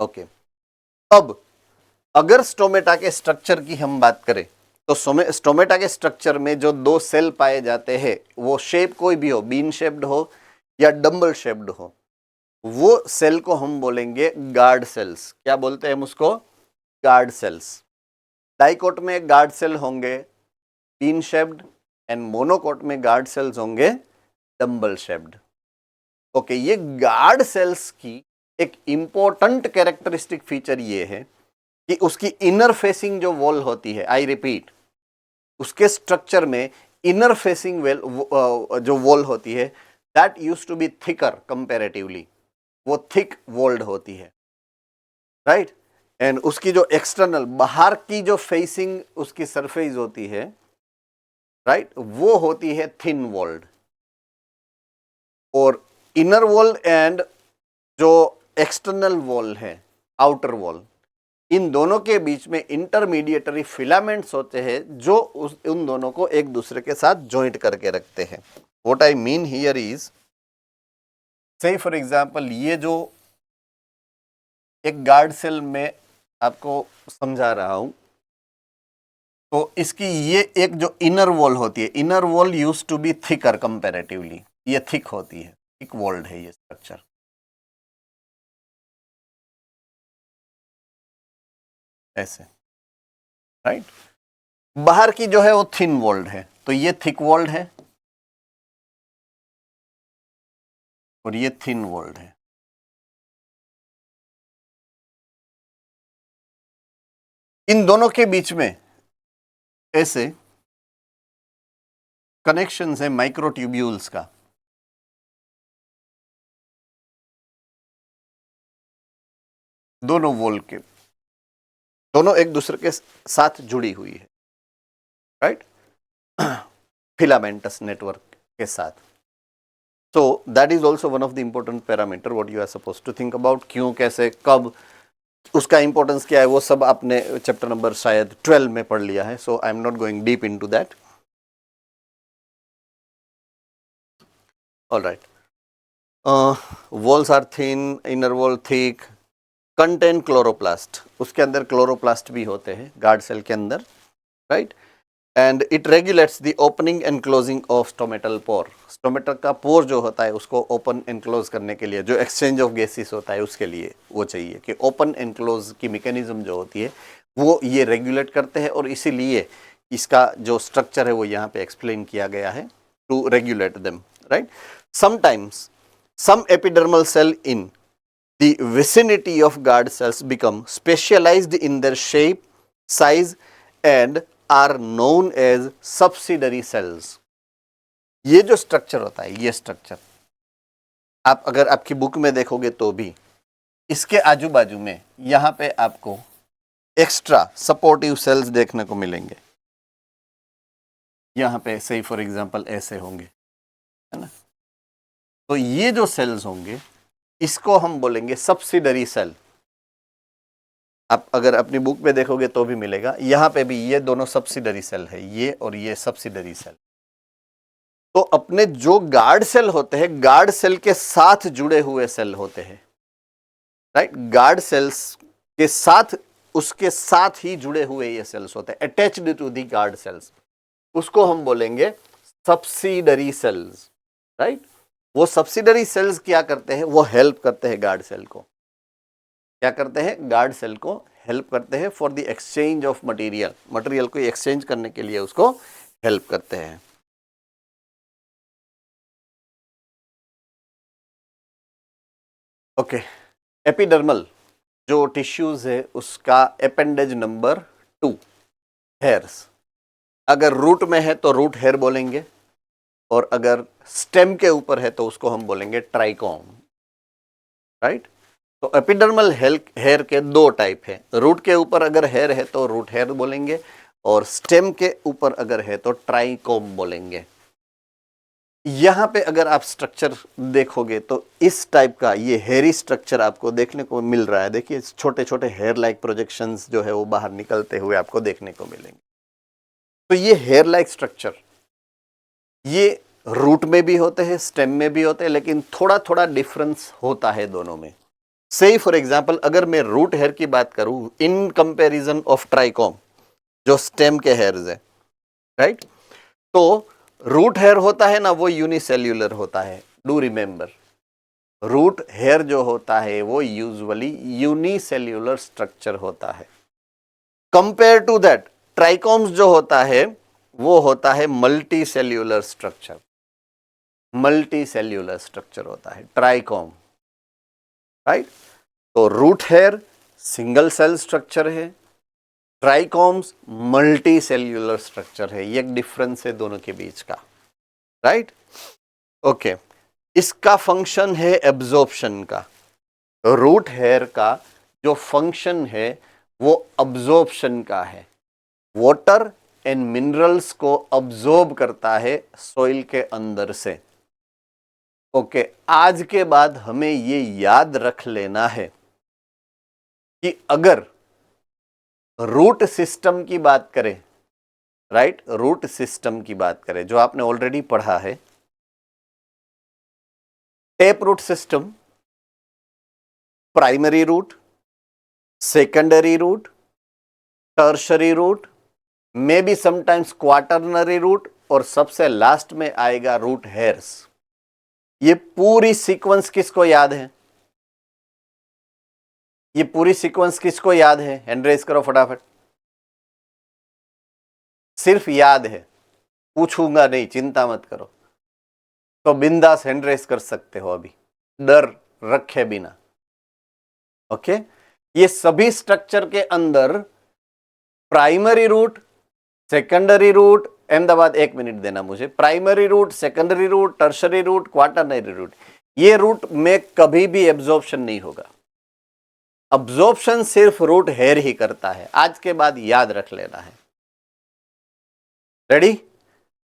ओके, अब अगर स्टोमेटा के स्ट्रक्चर की हम बात करें तो स्टोमेटा के स्ट्रक्चर में जो दो सेल पाए जाते हैं, वो शेप कोई भी हो, बीन शेप्ड हो या डंबल शेप्ड हो, वो सेल को हम बोलेंगे गार्ड सेल्स। क्या बोलते हैं हम उसको? Guard cells. डाइकोट में गार्ड सेल होंगे बीन शेप्ड एंड मोनोकोट में गार्ड सेल्स होंगे डंबल शेप्ड। ओके, ये गार्ड सेल्स की एक इंपॉर्टेंट कैरेक्टरिस्टिक फीचर ये है कि उसकी इनर फेसिंग जो वॉल होती है, आई रिपीट, उसके स्ट्रक्चर में इनर फेसिंग जो वॉल होती है, that used to be thicker comparatively, वो थिक वॉल्ड होती है, राइट? एंड उसकी जो एक्सटर्नल बाहर की जो फेसिंग उसकी सरफेस होती है, राइट, वो होती है थिन वॉल्ड। और इनर वॉल एंड जो एक्सटर्नल वॉल है, आउटर वॉल, इन दोनों के बीच में इंटरमीडिएटरी फिलामेंट्स होते हैं जो उन दोनों को एक दूसरे के साथ जॉइंट करके रखते हैं। What I mean here is, से फॉर एग्जांपल ये जो एक गार्ड सेल में आपको समझा रहा हूं, तो इसकी ये एक जो इनर वॉल होती है, inner wall used to be thicker comparatively, ये थिक होती है, थिक वॉल्ड है ये स्ट्रक्चर, ऐसे, राइट। बाहर की जो है वो थिन वॉल्ड है, तो ये थिक वॉल्ड है और ये थिन वॉल्ड है। इन दोनों के बीच में ऐसे कनेक्शंस है माइक्रोट्यूब्यूल्स का, दोनों वॉल के, दोनों एक दूसरे के साथ जुड़ी हुई है, राइट, फिलामेंटस नेटवर्क के साथ। So that is also one of the important parameter what you are supposed to think about। क्यों, कैसे, कब, उसका इंपॉर्टेंस क्या है, वो सब आपने चैप्टर नंबर शायद 12 में पढ़ लिया है। So I am not going deep into that. All right, walls are thin, inner wall thick, contain chloroplast, उसके अंदर क्लोरोप्लास्ट भी होते हैं गार्ड सेल के अंदर, right. And it regulates the opening and closing of stomatal pore. Stomatal का पोर जो होता है उसको ओपन एंड क्लोज करने के लिए, जो एक्सचेंज ऑफ गैसेस होता है उसके लिए वो चाहिए कि ओपन एंड क्लोज की मैकेनिज्म जो होती है वो ये रेगुलेट करते हैं, और इसीलिए इसका जो स्ट्रक्चर है वो यहाँ पे एक्सप्लेन किया गया है to regulate them, right. Sometimes some epidermal cell in the vicinity of guard cells become specialized in their shape, size and are known as subsidiary cells। ये जो स्ट्रक्चर होता है, ये स्ट्रक्चर आप अगर आपकी बुक में देखोगे तो भी इसके आजू बाजू में यहाँ पे आपको एक्स्ट्रा सपोर्टिव सेल्स देखने को मिलेंगे। यहाँ पे से फॉर एग्जांपल ऐसे होंगे, है ना। तो ये जो सेल्स होंगे इसको हम बोलेंगे सब्सिडरी सेल। आप अगर अपनी बुक में देखोगे तो भी मिलेगा, यहाँ पे भी ये दोनों सब्सिडरी सेल है, ये और ये सब्सिडरी सेल। तो अपने जो गार्ड सेल होते हैं, गार्ड सेल के साथ जुड़े हुए सेल होते हैं, राइट। गार्ड सेल्स के साथ, उसके साथ ही जुड़े हुए ये सेल्स होते हैं, attached to the guard cells, उसको हम बोलेंगे सब्सिडरी सेल्स, राइट। वो सब्सिडरी सेल्स क्या करते हैं, वो हेल्प करते हैं गार्ड सेल को, क्या करते हैं, गार्ड सेल को हेल्प करते हैं for the exchange of material, material को एक्सचेंज करने के लिए उसको हेल्प करते हैं। ओके, एपिडर्मल जो टिश्यूज है उसका अपेंडेज नंबर 2, हेयर्स। अगर रूट में है तो रूट हेयर बोलेंगे, और अगर स्टेम के ऊपर है तो उसको हम बोलेंगे ट्राइकोम, राइट। तो एपिडर्मल हेयर के दो टाइप है, रूट के ऊपर अगर हेयर है तो रूट हेयर बोलेंगे, और स्टेम के ऊपर अगर है तो ट्राइकोम बोलेंगे। यहाँ पे अगर आप स्ट्रक्चर देखोगे तो इस टाइप का ये हेयरी स्ट्रक्चर आपको देखने को मिल रहा है। देखिए छोटे छोटे हेयर लाइक प्रोजेक्शंस जो है वो बाहर निकलते हुए आपको देखने को मिलेंगे। तो ये हेयर लाइक स्ट्रक्चर ये रूट में भी होते हैं, स्टेम में भी होते हैं, लेकिन थोड़ा थोड़ा डिफरेंस होता है दोनों में। से फॉर एग्जांपल अगर मैं रूट हेयर की बात करूं इन कंपैरिजन ऑफ ट्राइकोम जो स्टेम के हेयर्स है, राइट। तो रूट हेयर होता है ना, वो यूनिसेल्यूलर होता है। डू रिमेंबर, रूट हेयर जो होता है वो यूजुअली यूनिसेल्यूलर स्ट्रक्चर होता है। कंपेयर टू दैट ट्राइकोम्स जो होता है वो होता है multi cellular structure, multi cellular structure होता है ट्राइकोम, राइट। तो root hair single cell structure है, ट्राइकोम्स मल्टी सेल्यूलर स्ट्रक्चर है। ये एक डिफरेंस है दोनों के बीच का, राइट। ओके, इसका फंक्शन है एब्जॉर्प्शन का। रूट हेयर का जो फंक्शन है वो अब्जॉर्प्शन का है, वाटर एंड मिनरल्स को अब्जॉर्ब करता है सॉइल के अंदर से। ओके, आज के बाद हमें ये याद रख लेना है कि अगर रूट सिस्टम की बात करें, राइट, रूट सिस्टम की बात करें जो आपने ऑलरेडी पढ़ा है, tap root system, primary root, secondary root, tertiary root, may be sometimes quaternary root, और सबसे लास्ट में आएगा रूट हेयर्स। ये पूरी सीक्वेंस किसको याद है? ये पूरी सीक्वेंस किसको याद है? हैंड रेज करो फटाफट। सिर्फ याद है, पूछूंगा नहीं, चिंता मत करो। तो बिंदास हैंड रेज कर सकते हो अभी, डर रखे बिना। ओके, ये सभी स्ट्रक्चर के अंदर primary root, secondary root, Ahmedabad 1 minute देना मुझे, primary root, secondary root, tertiary root, quaternary root, ये रूट में कभी भी एब्जॉर्प्शन नहीं होगा। अब्जॉर्प्शन सिर्फ रूट हेयर ही करता है, आज के बाद याद रख लेना है। रेडी?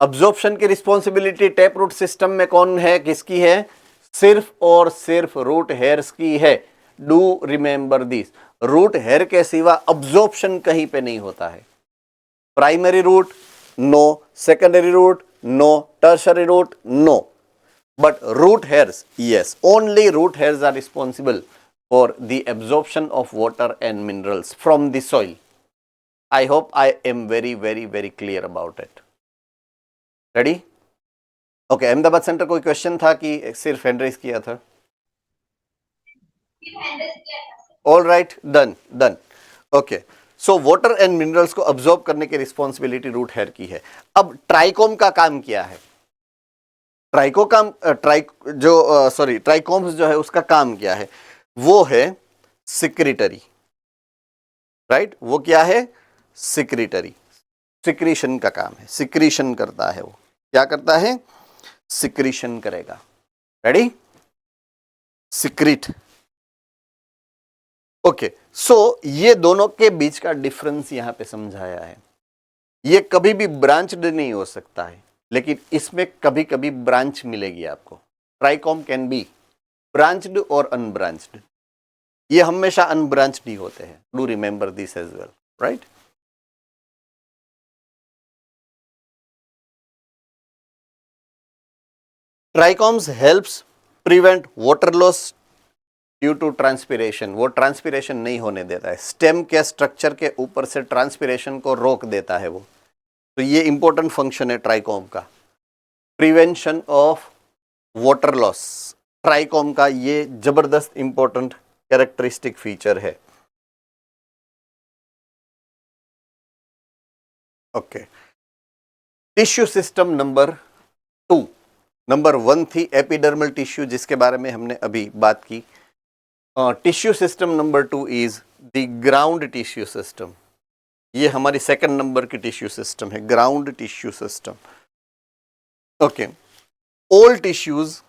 अब्जॉर्प्शन की रिस्पॉन्सिबिलिटी टेप रूट सिस्टम में कौन है, किसकी है? सिर्फ और सिर्फ रूट हेयर्स की है। Do remember this, root hair के सिवा अब्जॉर्प्शन कहीं पे नहीं होता है। Primary root no, secondary root no, tertiary root no, but root hairs, yes, only root hairs are responsible for the absorption of water and minerals from the soil. I hope I am very, very, very clear about it. Ready? Okay, Ahmedabad centre कोई question था कि सिर्फ hand raise किया था? All right, done done. Okay, so water and minerals को absorb करने की responsibility root hair की है। अब ट्राइकोम का काम क्या है? ट्राइकोम्स जो है उसका काम क्या है? वो है सिक्रीटरी, राइट? वो क्या है? सिक्रीटरी, सिक्रीशन का काम है, सिक्रीशन करता है। वो क्या करता है? सिक्रीशन करेगा। रेडी? सिक्रीट। ओके, सो ये दोनों के बीच का डिफरेंस यहां पे समझाया है। ये कभी भी ब्रांच्ड नहीं हो सकता है, लेकिन इसमें कभी कभी ब्रांच मिलेगी आपको। ट्राइकोम कैन बी ब्रांच्ड और अनब्रांच्ड। ये हमेशा अनब्रांच्ड ही होते हैं। Do remember this as well, right? Trichomes helps prevent water loss due to transpiration. वो ट्रांसपिरेशन नहीं होने देता है, स्टेम के स्ट्रक्चर के ऊपर से ट्रांसपिरेशन को रोक देता है वो। तो ये इंपॉर्टेंट फंक्शन है ट्राइकोम का, prevention of water loss. Trichome का ये जबरदस्त इंपॉर्टेंट कैरेक्टरिस्टिक फीचर है। Okay, tissue system number 2। Number 1 थी एपिडर्मल टिश्यू, जिसके बारे में हमने अभी बात की। Tissue system number 2 is the ground tissue system. ये हमारी सेकंड नंबर की टिश्यू सिस्टम है, ground tissue system. Okay, all tissues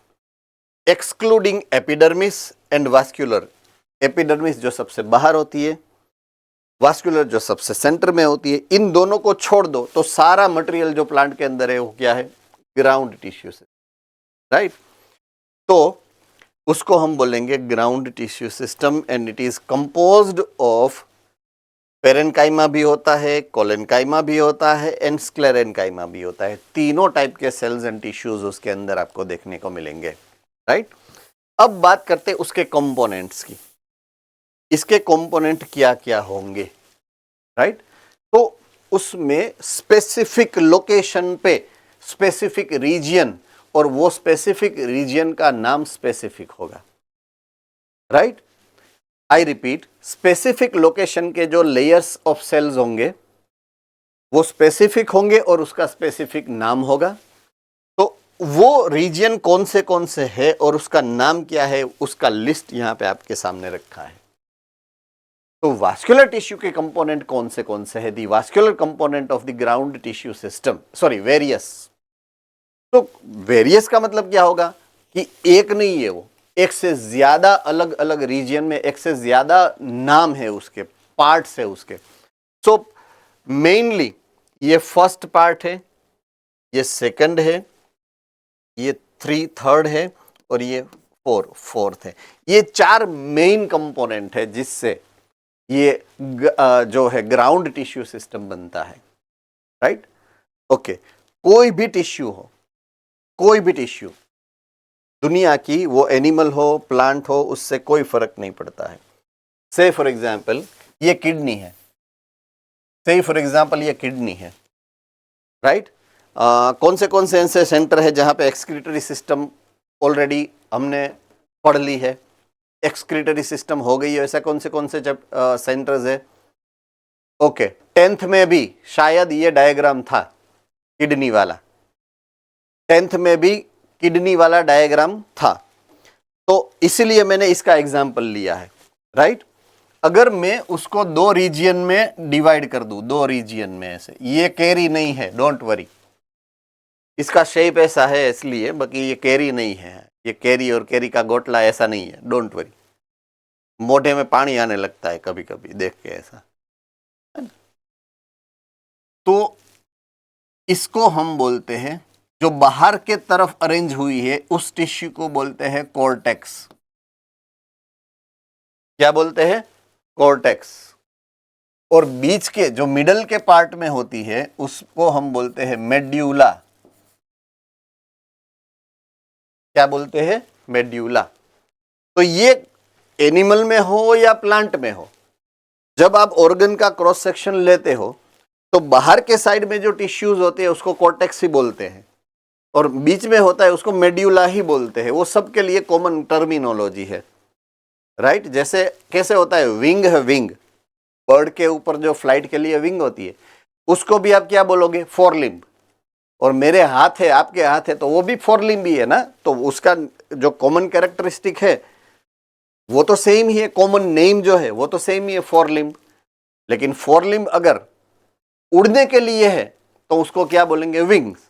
excluding epidermis and vascular. Epidermis जो सबसे बाहर होती है, वास्कुलर जो सबसे सेंटर में होती है, इन दोनों को छोड़ दो तो सारा मटेरियल जो प्लांट के अंदर है वो क्या है? Ground tissue system, right? तो उसको हम बोलेंगे ground tissue system and it is composed of parenchyma भी होता है, कोलेनकाइमा भी होता है एंड स्क्लेरेन्काइमा भी होता है। तीनों टाइप के सेल्स एंड टिश्यूज उसके अंदर आपको देखने को मिलेंगे, राइट? अब बात करते हैं उसके कंपोनेंट्स की। इसके कंपोनेंट क्या क्या होंगे, राइट? तो उसमें स्पेसिफिक लोकेशन पे स्पेसिफिक रीजन, और वो स्पेसिफिक रीजन का नाम स्पेसिफिक होगा, right? I repeat, specific location के जो लेयर्स ऑफ सेल्स होंगे वो स्पेसिफिक होंगे और उसका स्पेसिफिक नाम होगा। तो वो रीजन कौन से है और उसका नाम क्या है, उसका लिस्ट यहां पे आपके सामने रखा है। तो वास्कुलर टिश्यू के कंपोनेंट कौन से है? The vascular component of the ground tissue system, sorry various. तो वेरियस का मतलब क्या होगा कि एक नहीं है, वो एक से ज्यादा अलग अलग रीजन में एक से ज्यादा नाम है उसके, पार्ट्स है उसके। सो मेनली ये फर्स्ट पार्ट है, ये सेकंड है, ये थर्ड है और ये फोर्थ है। ये 4 मेन कंपोनेंट है जिससे ये जो है ग्राउंड टिश्यू सिस्टम बनता है, राइट। ओके, कोई भी टिश्यू हो, कोई भी टिश्यू दुनिया की, वो एनिमल हो प्लांट हो, उससे कोई फर्क नहीं पड़ता है। से फॉर एग्जाम्पल ये किडनी है, से फॉर एग्जाम्पल ये किडनी है, राइट। कौन से ऐसे सेंटर है जहां पे एक्सक्रीटरी सिस्टम ऑलरेडी हमने पढ़ ली है, एक्सक्रीटरी सिस्टम हो गई है, ऐसा कौन से सेंटर्स है। ओके, 10th में भी शायद ये डायग्राम था किडनी वाला, 10th में भी किडनी वाला डायग्राम था, तो इसलिए मैंने इसका एग्जाम्पल लिया है, राइट। अगर मैं उसको 2 रीजियन में डिवाइड कर दूं, 2 रीजियन में ऐसे, ये कैरी नहीं है, डोंट वरी, इसका शेप ऐसा है इसलिए, बाकी ये कैरी नहीं है, ये कैरी और कैरी का गोटला ऐसा नहीं है, डोंट वरी। मोढ़े में पानी आने लगता है कभी कभी देख के ऐसा, है ना। तो इसको हम बोलते हैं, जो बाहर के तरफ अरेंज हुई है उस टिश्यू को बोलते हैं कॉर्टेक्स। क्या बोलते हैं? कॉर्टेक्स। और बीच के जो मिडल के पार्ट में होती है उसको हम बोलते हैं मेड्यूला। क्या बोलते हैं? मेड्यूला। तो ये एनिमल में हो या प्लांट में हो, जब आप ऑर्गन का क्रॉस सेक्शन लेते हो तो बाहर के साइड में जो टिश्यूज होते हैं उसको कॉर्टेक्स ही बोलते हैं, और बीच में होता है उसको मेड्यूला ही बोलते हैं। वो सबके लिए कॉमन टर्मिनोलॉजी है, राइट। जैसे कैसे होता है, विंग है, विंग, बर्ड के ऊपर जो फ्लाइट के लिए विंग होती है उसको भी आप क्या बोलोगे? Four limb. और मेरे हाथ है, आपके हाथ है, तो वो भी फोर लिम्ब ही है ना, तो उसका जो कॉमन कैरेक्टरिस्टिक है वो तो सेम ही है, कॉमन नेम जो है वो तो सेम ही है, फोर लिम्ब। लेकिन फोर लिम्ब अगर उड़ने के लिए है तो उसको क्या बोलेंगे? Wings,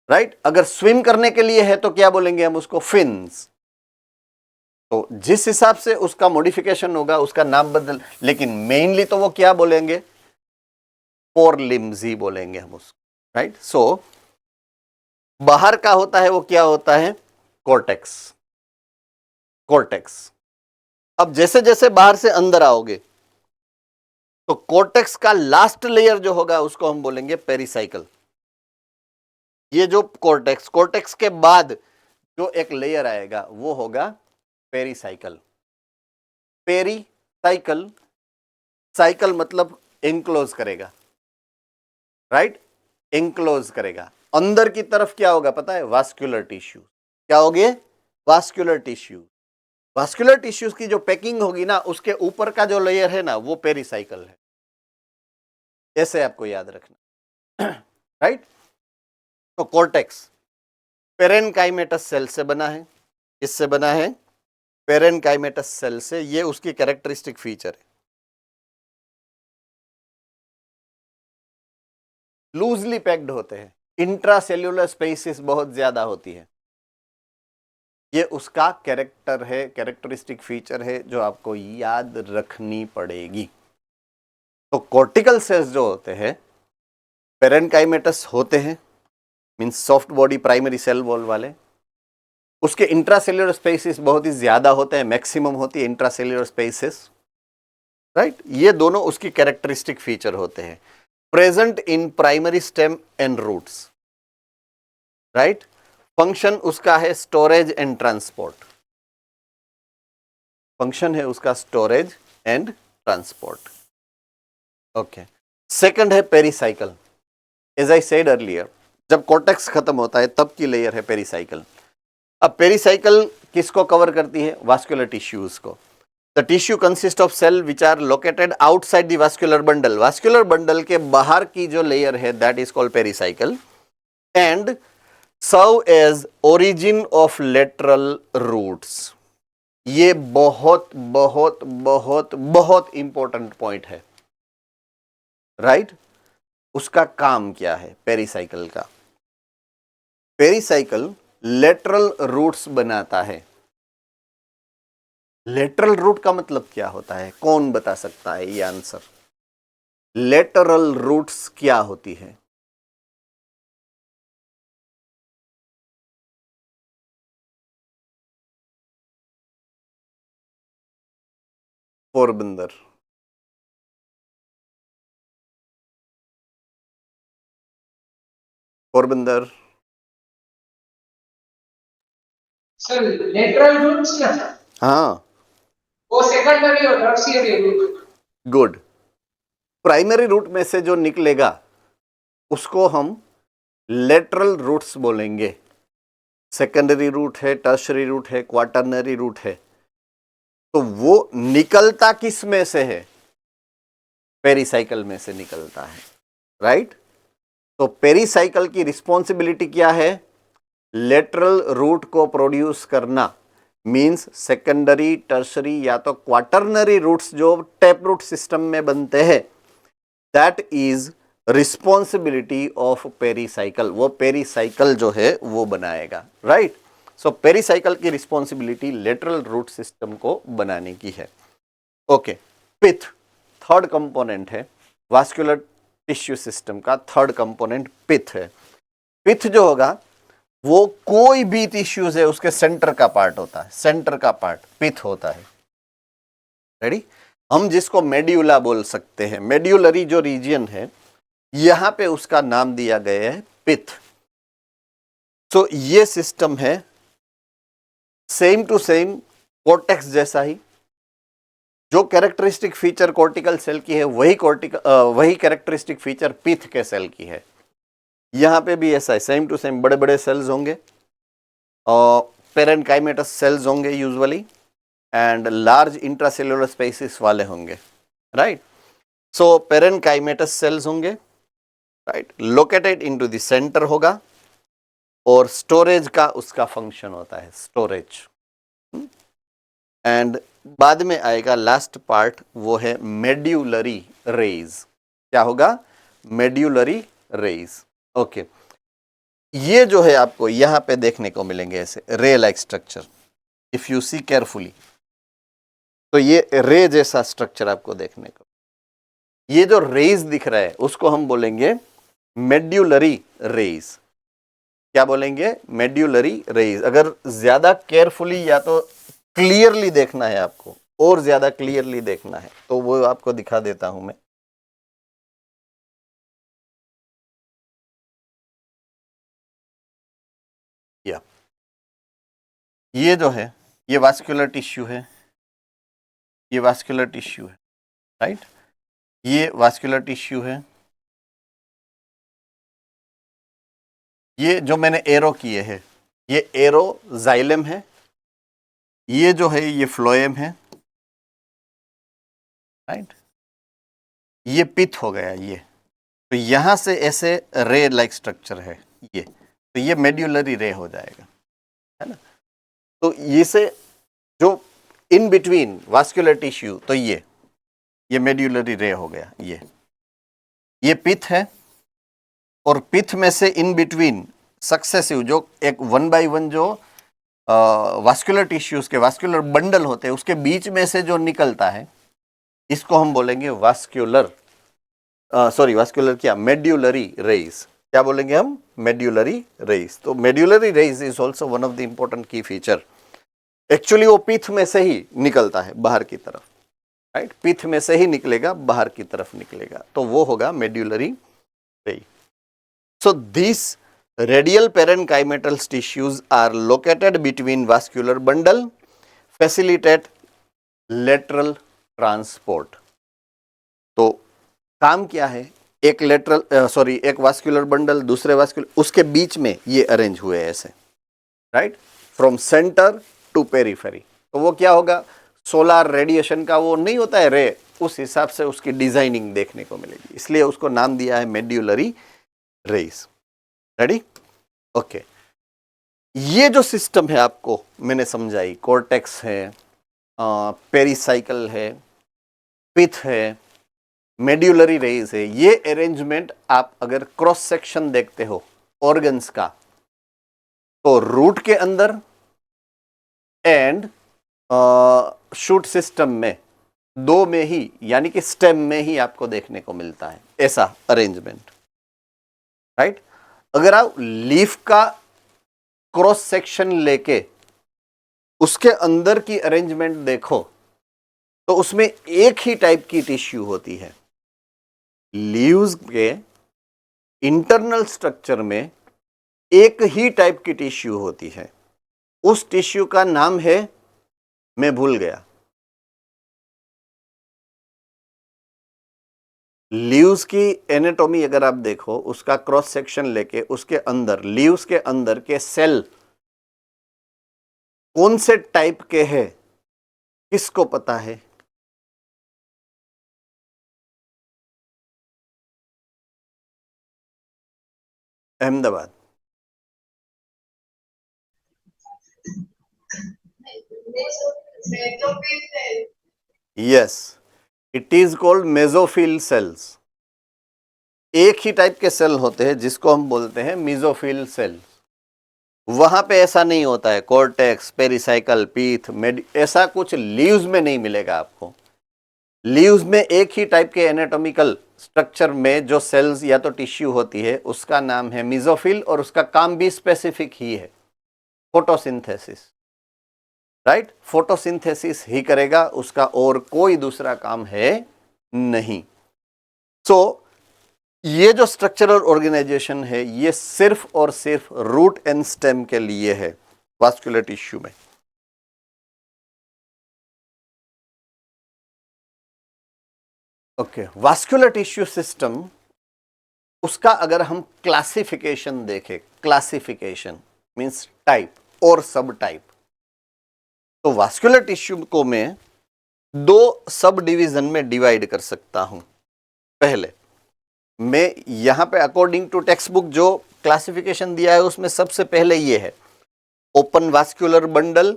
right. अगर स्विम करने के लिए है तो क्या बोलेंगे हम उसको? फिन्स। तो जिस हिसाब से उसका मॉडिफिकेशन होगा उसका नाम बदल, लेकिन मेनली तो वो क्या बोलेंगे? फोर लिम्स ही बोलेंगे हम उसको, राइट। सो बाहर का होता है वो क्या होता है? कॉर्टेक्स। कॉर्टेक्स। अब जैसे जैसे बाहर से अंदर आओगे तो कॉर्टेक्स का लास्ट लेयर जो होगा उसको हम बोलेंगे पेरिसाइकल। ये जो कॉर्टेक्स के बाद जो एक लेयर आएगा वो होगा पेरिसाइकल। पेरिसाइकल, साइकिल मतलब एंक्लोज करेगा, राइट, एंक्लोज करेगा। अंदर की तरफ क्या होगा पता है? Vascular tissue. क्या होगे? Vascular tissue. वास्कुलर टिश्यूज की जो पैकिंग होगी ना, उसके ऊपर का जो लेयर है ना वो पेरिसाइकल है, ऐसे आपको याद रखना, राइट। तो कॉर्टेक्स पेरेनकाइमेटस सेल से बना है। इससे बना है पेरेनकाइमेटस सेल से, ये उसकी कैरेक्टरिस्टिक फीचर है। लूजली पैक्ड होते हैं, इंट्रासेल्यूलर स्पेसिस बहुत ज्यादा होती है, ये उसका कैरेक्टर है, कैरेक्टरिस्टिक फीचर है जो आपको याद रखनी पड़ेगी। तो कॉर्टिकल सेल्स जो होते हैं पेरेनकाइमेटस होते हैं, means soft body primary cell wall वाले, उसके इंट्रासेल्यूलर स्पेसिस बहुत ही ज्यादा होते हैं, मैक्सिमम होती है इंट्रासेल्यूलर स्पेसिस, राइट। ये दोनों उसकी कैरेक्टरिस्टिक फीचर होते हैं। Present in primary stem and roots, right. Function उसका है स्टोरेज एंड ट्रांसपोर्ट, फंक्शन है उसका storage and transport. Okay, second है pericycle. As I said earlier, जब कॉर्टेक्स खत्म होता है तब की लेयर है पेरिसाइकल। अब पेरिसाइकल किसको कवर करती है? वास्कुलर टिश्यूज को। The tissue consist of cell which are located outside the vascular bundle. Vascular bundle के बाहर की जो लेयर है that is called pericycle, and serve as origin of lateral roots. ये बहुत बहुत बहुत बहुत इंपॉर्टेंट पॉइंट है, राइट। उसका काम क्या है पेरिसाइकल का? पेरिसाइकल लेटरल रूट्स बनाता है। लेटरल रूट का मतलब क्या होता है? कौन बता सकता है ये आंसर? लेटरल रूट्स क्या होती है? Porbandar, Porbandar, sir lateral roots ना हाँ, वो सेकेंडरी और tertiary root. Good. Primary root में से जो निकलेगा उसको हम लेटरल रूट्स बोलेंगे। सेकेंडरी रूट है, टर्शरी रूट है, क्वाटरनरी रूट है, तो वो निकलता किस में से है? पेरीसाइकिल में से निकलता है, राइट? तो पेरीसाइकिल की रिस्पॉन्सिबिलिटी क्या है? लेटरल रूट को प्रोड्यूस करना। मींस सेकेंडरी, टर्शरी या तो क्वाटरनरी रूट्स जो टैप रूट सिस्टम में बनते हैं, that is responsibility of pericycle. वो पेरीसाइकिल जो है वो बनाएगा, राइट? सो पेरीसाइकिल की रिस्पॉन्सिबिलिटी लेटरल रूट सिस्टम को बनाने की है। ओके, पिथ थर्ड कंपोनेंट है वास्कुलर टिश्यू सिस्टम का। थर्ड कंपोनेंट पिथ है। पिथ जो होगा वो कोई भी टिश्यूज है उसके सेंटर का पार्ट होता है। सेंटर का पार्ट पिथ होता है, रेडी? हम जिसको मेड्यूला बोल सकते हैं, मेड्यूलरी जो रीजन है, यहां पे उसका नाम दिया गया है पिथ। सो ये सिस्टम है सेम टू सेम कॉर्टेक्स जैसा ही। जो कैरेक्टरिस्टिक फीचर कॉर्टिकल सेल की है वही कैरेक्टरिस्टिक फीचर पिथ के सेल की है। यहां पे भी ऐसा है, सेम टू सेम बड़े बड़े सेल्स होंगे और पेरेन्काइमेटस सेल्स होंगे usually, and large intracellular spaces वाले होंगे, राइट? सो पेरेन्काइमेटस सेल्स होंगे, right, located into the centre होगा, और स्टोरेज का उसका फंक्शन होता है, स्टोरेज। एंड बाद में आएगा लास्ट पार्ट, वो है मेड्यूलरी रेज। क्या होगा? Medullary raise. ओके, ये जो है आपको यहां पे देखने को मिलेंगे ऐसे रे like structure, if you see carefully, तो ये रे जैसा स्ट्रक्चर आपको देखने को। ये जो रेज दिख रहा है उसको हम बोलेंगे मेड्यूलरी रेज। क्या बोलेंगे? Medullary rays. अगर ज्यादा केयरफुली या तो क्लियरली देखना है आपको, और ज्यादा क्लियरली देखना है, तो वो आपको दिखा देता हूं मैं। या ये जो है ये वास्कुलर टिश्यू है, ये वास्कुलर टिश्यू है, राइट? ये वास्कुलर टिश्यू है। ये जो मैंने एरो किए हैं, ये एरो जाइलम है। ये जो है ये फ्लोएम है, राइट? ये पिथ हो गया ये। तो यहां से ऐसे रे लाइक स्ट्रक्चर है ये, तो ये मेड्यूलरी रे हो जाएगा, है ना? तो ये से जो इन बिटवीन वास्कुलर टिश्यू, तो ये मेड्यूलरी रे हो गया। ये पिथ है, और पिथ में से इन बिटवीन सक्सेसिव जो एक 1 बाय 1 जो वास्कुलर टिश्यूज के वास्कुलर बंडल होते हैं, उसके बीच में से जो निकलता है, इसको हम बोलेंगे वास्कुलर क्या, मेड्यूलरी रेज। क्या बोलेंगे हम? Medullary rays. तो medullary rays is also one of the important key feature. Actually वो पिथ में से ही निकलता है बाहर की तरफ, राइट? पिथ में से ही निकलेगा, बाहर की तरफ निकलेगा, तो वो होगा medullary rays. So these radial parenchymatal tissues are located between vascular bundle, facilitate lateral transport. तो काम क्या है? एक वास्कुलर बंडल दूसरे वास्कुलर, उसके बीच में ये अरेंज हुए ऐसे, right? From centre to periphery. तो वो क्या होगा? सोलार रेडिएशन का वो नहीं होता है रे, उस हिसाब से उसकी डिजाइनिंग देखने को मिलेगी, इसलिए उसको नाम दिया है मेड्यूलरी रेज। रेडी? ओके, ये जो सिस्टम है आपको मैंने समझाई, कॉर्टेक्स है, पेरीसाइकल है, पिथ है, मेड्यूलरी रेज है, ये अरेंजमेंट आप अगर क्रॉस सेक्शन देखते हो ऑर्गन्स का, तो रूट के अंदर एंड शूट सिस्टम में दो में ही यानी कि स्टेम में ही आपको देखने को मिलता है, ऐसा अरेंजमेंट, राइट। अगर आप लीफ का क्रॉस सेक्शन लेके उसके अंदर की अरेंजमेंट देखो तो उसमें एक ही टाइप की टिश्यू होती है। लीव्स के इंटरनल स्ट्रक्चर में एक ही टाइप की टिश्यू होती है। उस टिश्यू का नाम है, मैं भूल गया। लीव्स की एनाटॉमी अगर आप देखो, उसका क्रॉस सेक्शन लेके उसके अंदर, लीव्स के अंदर के सेल कौन से टाइप के हैं, किसको पता है? Ahmedabad. Yes, it is called mesophyll cells. एक ही टाइप के सेल होते हैं जिसको हम बोलते हैं मेसोफिल सेल्स। वहां पे ऐसा नहीं होता है कॉर्टेक्स, पेरिसाइकल, पीथ, ऐसा कुछ लीव्स में नहीं मिलेगा आपको। लीव्स में एक ही टाइप के एनाटॉमिकल स्ट्रक्चर में जो सेल्स या तो टिश्यू होती है उसका नाम है मेसोफिल, और उसका काम भी स्पेसिफिक ही है, फोटोसिंथेसिस, राइट। फोटोसिंथेसिस ही करेगा, उसका और कोई दूसरा काम है नहीं। सो ये जो स्ट्रक्चरल ऑर्गेनाइजेशन है ये सिर्फ और सिर्फ रूट एंड स्टेम के लिए है वास्कुलर टिश्यू में। ओके, वास्कुलर टिश्यू सिस्टम, उसका अगर हम क्लासिफिकेशन देखें, क्लासिफिकेशन मींस टाइप और सब टाइप, तो वास्कुलर टिश्यू को मैं दो सब डिवीजन में डिवाइड कर सकता हूं। पहले मैं यहां पे अकॉर्डिंग टू टेक्स्ट बुक जो क्लासिफिकेशन दिया है उसमें सबसे पहले ये है open vascular bundle,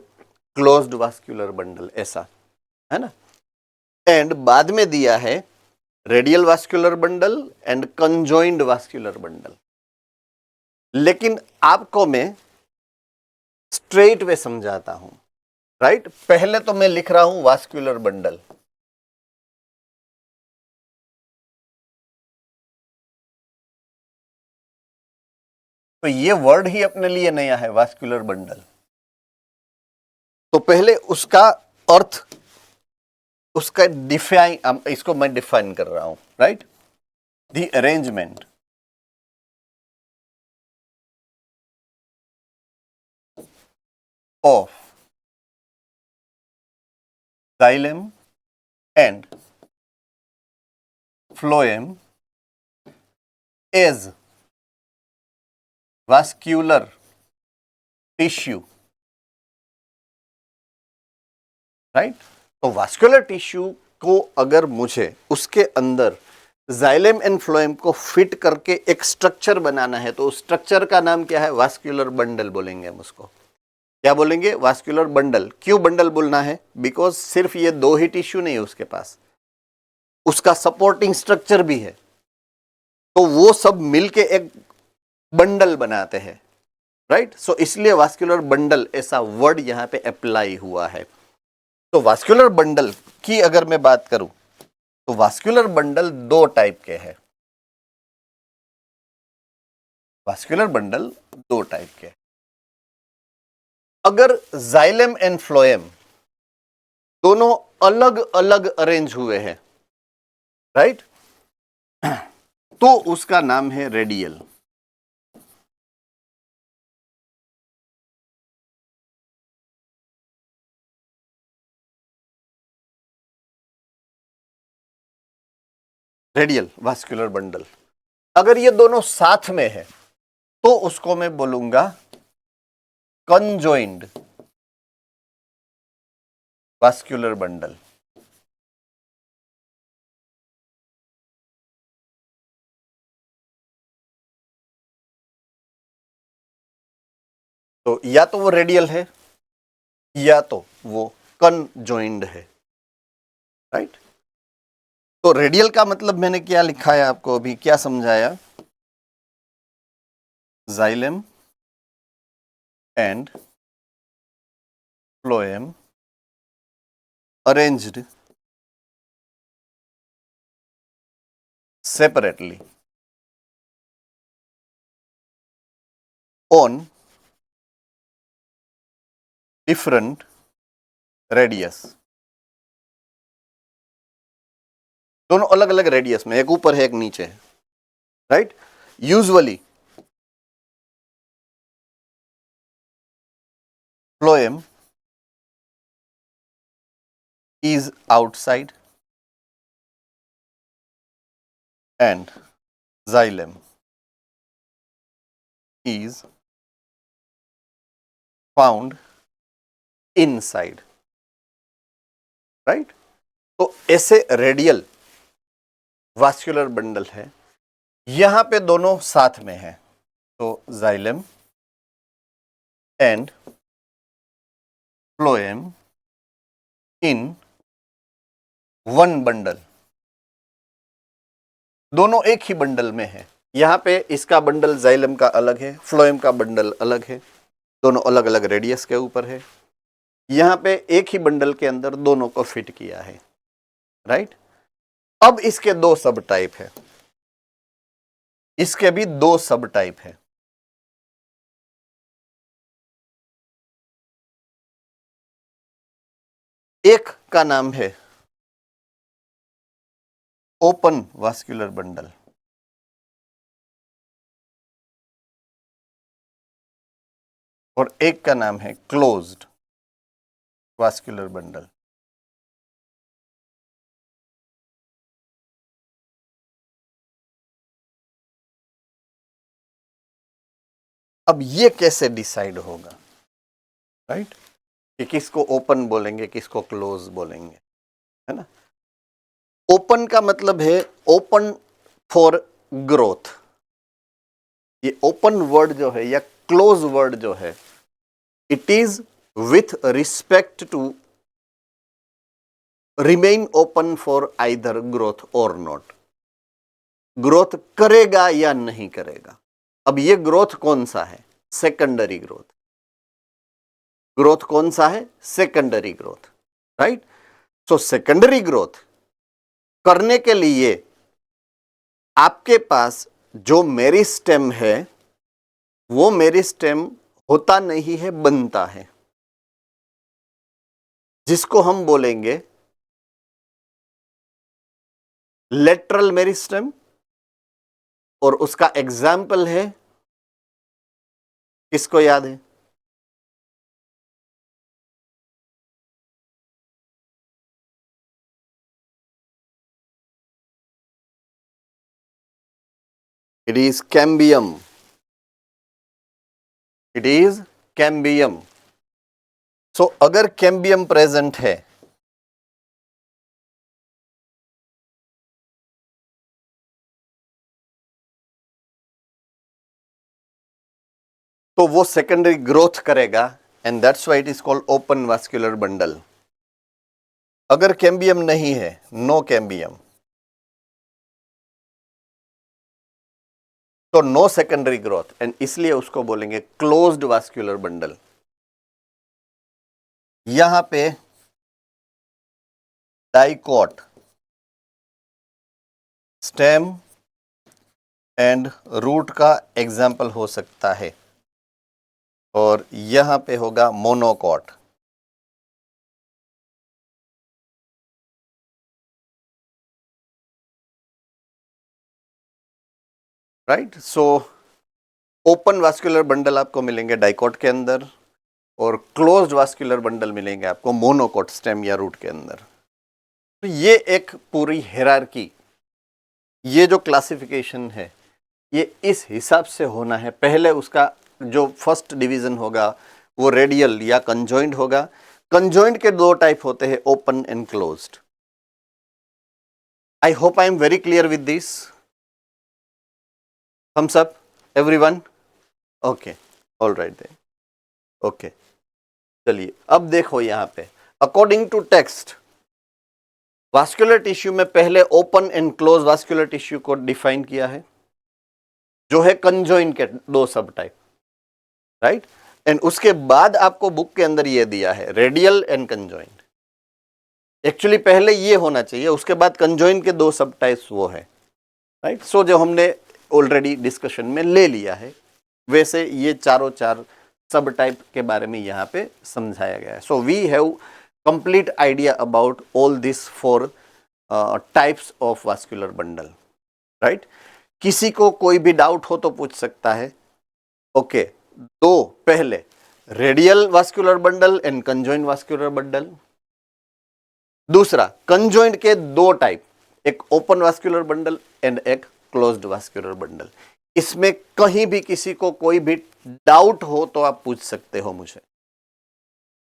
closed vascular bundle, ऐसा है ना। एंड बाद में दिया है radial vascular bundle and conjoint vascular bundle. लेकिन आपको मैं स्ट्रेट वे समझाता हूं, राइट। पहले तो मैं लिख रहा हूं वास्कुलर बंडल, तो ये वर्ड ही अपने लिए नया है, वास्कुलर बंडल। तो पहले उसका अर्थ, उसका डिफाइन, इसको मैं डिफाइन कर रहा हूं, right. The arrangement of xylem and phloem as vascular tissue, right. तो वास्कुलर टिश्यू को अगर मुझे उसके अंदर जाइलेम एंड फ्लोएम को फिट करके एक स्ट्रक्चर बनाना है तो उस स्ट्रक्चर का नाम क्या है? वास्कुलर बंडल बोलेंगे हम उसको। क्या बोलेंगे? Vascular bundle. क्यों बंडल बोलना है? बिकॉज सिर्फ ये दो ही टिश्यू नहीं है उसके पास, उसका सपोर्टिंग स्ट्रक्चर भी है, तो वो सब मिलके एक बंडल बनाते हैं, राइट। सो इसलिए वास्कुलर बंडल ऐसा वर्ड यहां पे अप्लाई हुआ है। तो वास्कुलर बंडल की अगर मैं बात करूं तो वास्कुलर बंडल दो टाइप के हैं। वास्कुलर बंडल दो टाइप के। अगर जाइलेम एंड फ्लोएम दोनों अलग अलग अरेंज हुए हैं, राइट, तो उसका नाम है रेडियल। Radial vascular bundle. अगर ये दोनों साथ में है तो उसको मैं बोलूंगा कंजॉइंड वास्कुलर बंडल। तो या तो वो रेडियल है या तो वो कंजॉइंड है, राइट। तो रेडियल का मतलब मैंने क्या लिखा है आपको अभी, क्या समझाया? Xylem and phloem arranged separately on different radius. दोनों अलग अलग रेडियस में, एक ऊपर है एक नीचे है, right. Usually phloem is outside and xylem is found inside, right. तो ऐसे रेडियल वास्कुलर बंडल है, यहां पे दोनों साथ में है, तो xylem and phloem in one bundle, दोनों एक ही बंडल में है. यहां पे इसका बंडल xylem का अलग है, phloem का बंडल अलग है, दोनों अलग अलग रेडियस के ऊपर है. यहां पे एक ही बंडल के अंदर दोनों को फिट किया है, राइट. अब इसके दो सब टाइप है, इसके भी दो सब टाइप है. एक का नाम है ओपन वास्कुलर बंडल और एक का नाम है क्लोज्ड वास्कुलर बंडल. अब ये कैसे डिसाइड होगा, राइट, कि किसको ओपन बोलेंगे किसको क्लोज बोलेंगे, है ना. ओपन का मतलब है ओपन फॉर ग्रोथ. ये ओपन वर्ड जो है या क्लोज वर्ड जो है, it is with respect to remain open for either growth और नॉट. ग्रोथ करेगा या नहीं करेगा. अब ये ग्रोथ कौन सा है, सेकेंडरी ग्रोथ. ग्रोथ कौन सा है, secondary growth, right. So secondary growth करने के लिए आपके पास जो मेरिस्टेम है, वो मेरिस्टेम होता नहीं है, बनता है, जिसको हम बोलेंगे लेटरल मेरिस्टेम. और उसका एग्जाम्पल है, किसको याद है, it is cambium. It is cambium. So अगर कैम्बियम प्रेजेंट है तो वो सेकेंडरी ग्रोथ करेगा, and that's why it is called open vascular bundle. अगर कैम्बियम नहीं है, नो कैम्बियम, तो नो सेकेंडरी ग्रोथ, एंड इसलिए उसको बोलेंगे क्लोज्ड वास्कुलर बंडल. यहां पे डाइकोट स्टेम एंड रूट का एग्जाम्पल हो सकता है, और यहां पे होगा monocot. Right. So open vascular bundle आपको मिलेंगे डाइकोट के अंदर, और क्लोज्ड वास्कुलर बंडल मिलेंगे आपको मोनोकॉट स्टेम या रूट के अंदर. तो ये एक पूरी हिरार्की, ये जो क्लासिफिकेशन है, ये इस हिसाब से होना है. पहले उसका जो फर्स्ट डिवीजन होगा वो रेडियल या कंजॉइंट होगा. कंजॉइंट के दो टाइप होते हैं, open and closed. I hope I am very clear with this. Thumbs up everyone. Okay, all right then. Okay, चलिए अब देखो यहां पे according to text vascular tissue में पहले open and close vascular tissue को डिफाइन किया है, जो है कंजॉइंट के दो सब टाइप, राइट. एंड उसके बाद आपको बुक के अंदर ये दिया है रेडियल एंड कंजॉइंट. एक्चुअली पहले ये होना चाहिए, उसके बाद कंजॉइंट के दो सब टाइप्स वो है. राइट। सो जो हमने ऑलरेडी डिस्कशन में ले लिया है, वैसे ये चारों चार सब टाइप के बारे में यहाँ पे समझाया गया है। So we have complete idea about all this 4 types of vascular bundle, right. किसी को कोई भी डाउट हो तो पूछ सकता है। ओके, तो पहले radial vascular bundle and conjoint vascular bundle. दूसरा, कंजॉइंट के 2 टाइप, एक ओपन वास्कुलर बंडल एंड एक क्लोज्ड वास्कुलर बंडल। इसमें कहीं भी किसी को कोई भी डाउट हो तो आप पूछ सकते हो मुझे,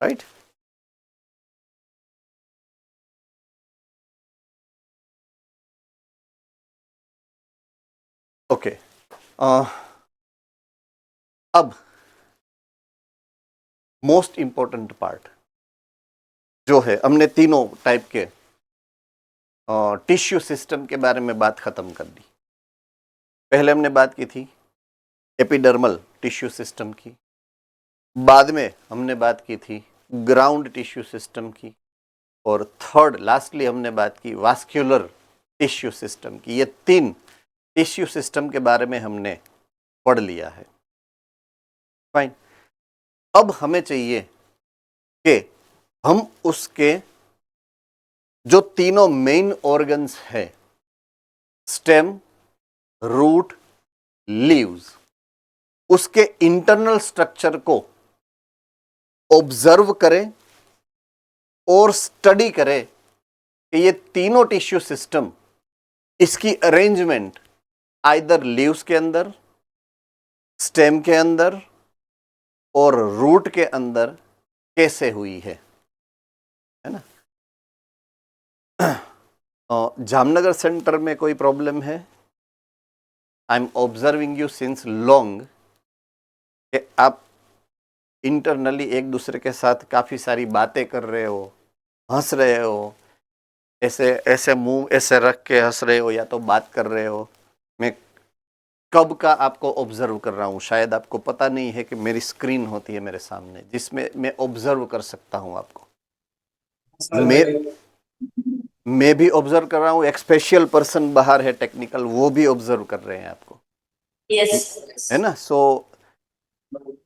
राइट। ओके, अब मोस्ट इंपॉर्टेंट पार्ट जो है, हमने तीनों टाइप के टिश्यू सिस्टम के बारे में बात खत्म कर दी। पहले हमने बात की थी एपिडर्मल टिश्यू सिस्टम की, बाद में हमने बात की थी ग्राउंड टिश्यू सिस्टम की, और थर्ड लास्टली हमने बात की वास्कुलर टिश्यू सिस्टम की। ये 3 टिश्यू सिस्टम के बारे में हमने पढ़ लिया है। फाइन, अब हमें चाहिए कि हम उसके जो तीनों मेन ऑर्गन्स है, स्टेम, रूट, लीव्स, उसके इंटरनल स्ट्रक्चर को ऑब्जर्व करें और स्टडी करें कि ये तीनों टिश्यू सिस्टम, इसकी अरेंजमेंट आइदर लीव्स के अंदर, स्टेम के अंदर और रूट के अंदर कैसे हुई है ना। जामनगर सेंटर में कोई प्रॉब्लम है? I am observing you since long कि आप इंटरनली एक दूसरे के साथ काफ़ी सारी बातें कर रहे हो, हंस रहे हो, ऐसे ऐसे मुंह ऐसे रख के हंस रहे हो या तो बात कर रहे हो। मैं कब का आपको ऑब्जर्व कर रहा हूँ, शायद आपको पता नहीं है कि मेरी स्क्रीन होती है मेरे सामने जिसमें मैं ऑब्जर्व कर सकता हूँ आपको। मैं भी ऑब्जर्व कर रहा हूँ, एक स्पेशल पर्सन बाहर है टेक्निकल, वो भी ऑब्जर्व कर रहे हैं आपको, Yes. है ना। सो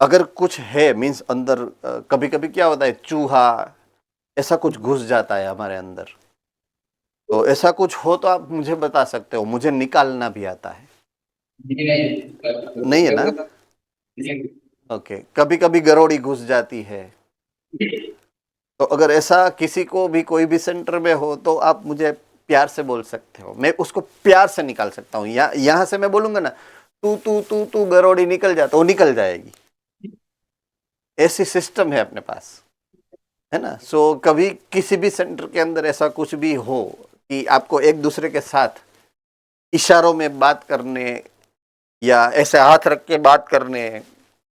अगर कुछ है मीन्स अंदर कभी कभी क्या होता है, चूहा ऐसा कुछ घुस जाता है हमारे अंदर, तो ऐसा कुछ हो तो आप मुझे बता सकते हो, मुझे निकालना भी आता है। नहीं है ना? ओके, कभी कभी गरोड़ी घुस जाती है, तो अगर ऐसा किसी को भी कोई भी सेंटर में हो तो आप मुझे प्यार से बोल सकते हो, मैं उसको प्यार से निकाल सकता हूँ। यहाँ से मैं बोलूंगा ना, तू तू तू तू गरोड़ी निकल जा, तो वो निकल जाएगी। ऐसी सिस्टम है अपने पास, है ना। सो कभी किसी भी सेंटर के अंदर ऐसा कुछ भी हो कि आपको एक दूसरे के साथ इशारों में बात करने या ऐसे हाथ रख के बात करने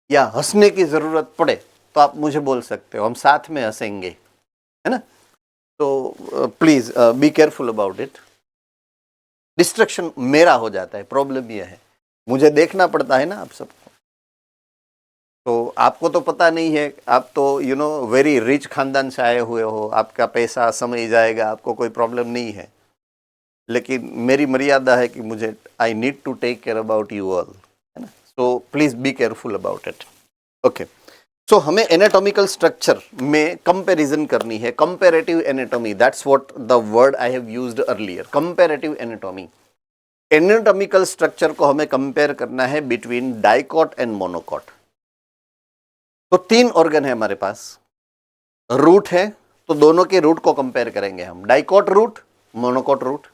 या हंसने की जरूरत पड़े तो आप मुझे बोल सकते हो, हम साथ में हंसेंगे, है ना। तो please be careful about it. Destruction मेरा हो जाता है, प्रॉब्लम यह है मुझे देखना पड़ता है ना आप सबको। तो आपको तो पता नहीं है, आप तो यू नो वेरी रिच खानदान से आए हुए हो, आपका पैसा समय जाएगा, आपको कोई प्रॉब्लम नहीं है, लेकिन मेरी मर्यादा है कि मुझे I need to take care about you all, है ना। So please be careful about it. Okay, so हमें एनाटॉमिकल स्ट्रक्चर में कंपैरिजन करनी है, comparative anatomy, that's what the word I have used earlier, comparative anatomy. Anatomical structure को हमें compare करना है बिटवीन डाइकॉट एंड मोनोकॉट। तो 3 ऑर्गन है हमारे पास, रूट है तो दोनों के रूट को कंपेयर करेंगे हम, dicot root, monocot root.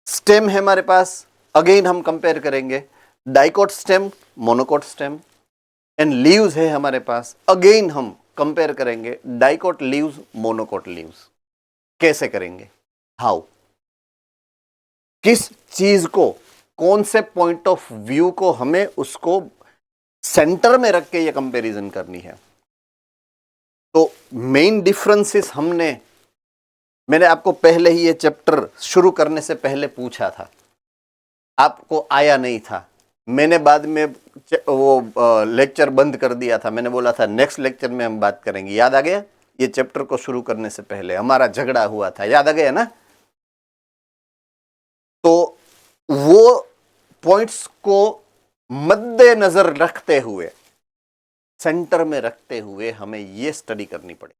Stem है हमारे पास, अगेन हम कंपेयर करेंगे dicot stem, monocot stem. And leaves है हमारे पास, अगेन हम कंपेयर करेंगे डाइकॉट लीव्स, मोनोकॉट लीव्स। कैसे करेंगे, हाउ, किस चीज को, कौन से पॉइंट ऑफ व्यू को हमें उसको सेंटर में रख के ये कंपैरिजन करनी है। तो मेन डिफरेंसेस मैंने आपको पहले ही ये चैप्टर शुरू करने से पहले पूछा था, आपको आया नहीं था, मैंने बाद में वो लेक्चर बंद कर दिया था, मैंने बोला था नेक्स्ट लेक्चर में हम बात करेंगे, याद आ गया? ये चैप्टर को शुरू करने से पहले हमारा झगड़ा हुआ था, याद आ गया ना। तो वो पॉइंट्स को मद्देनजर रखते हुए, सेंटर में रखते हुए हमें ये स्टडी करनी पड़ेगी।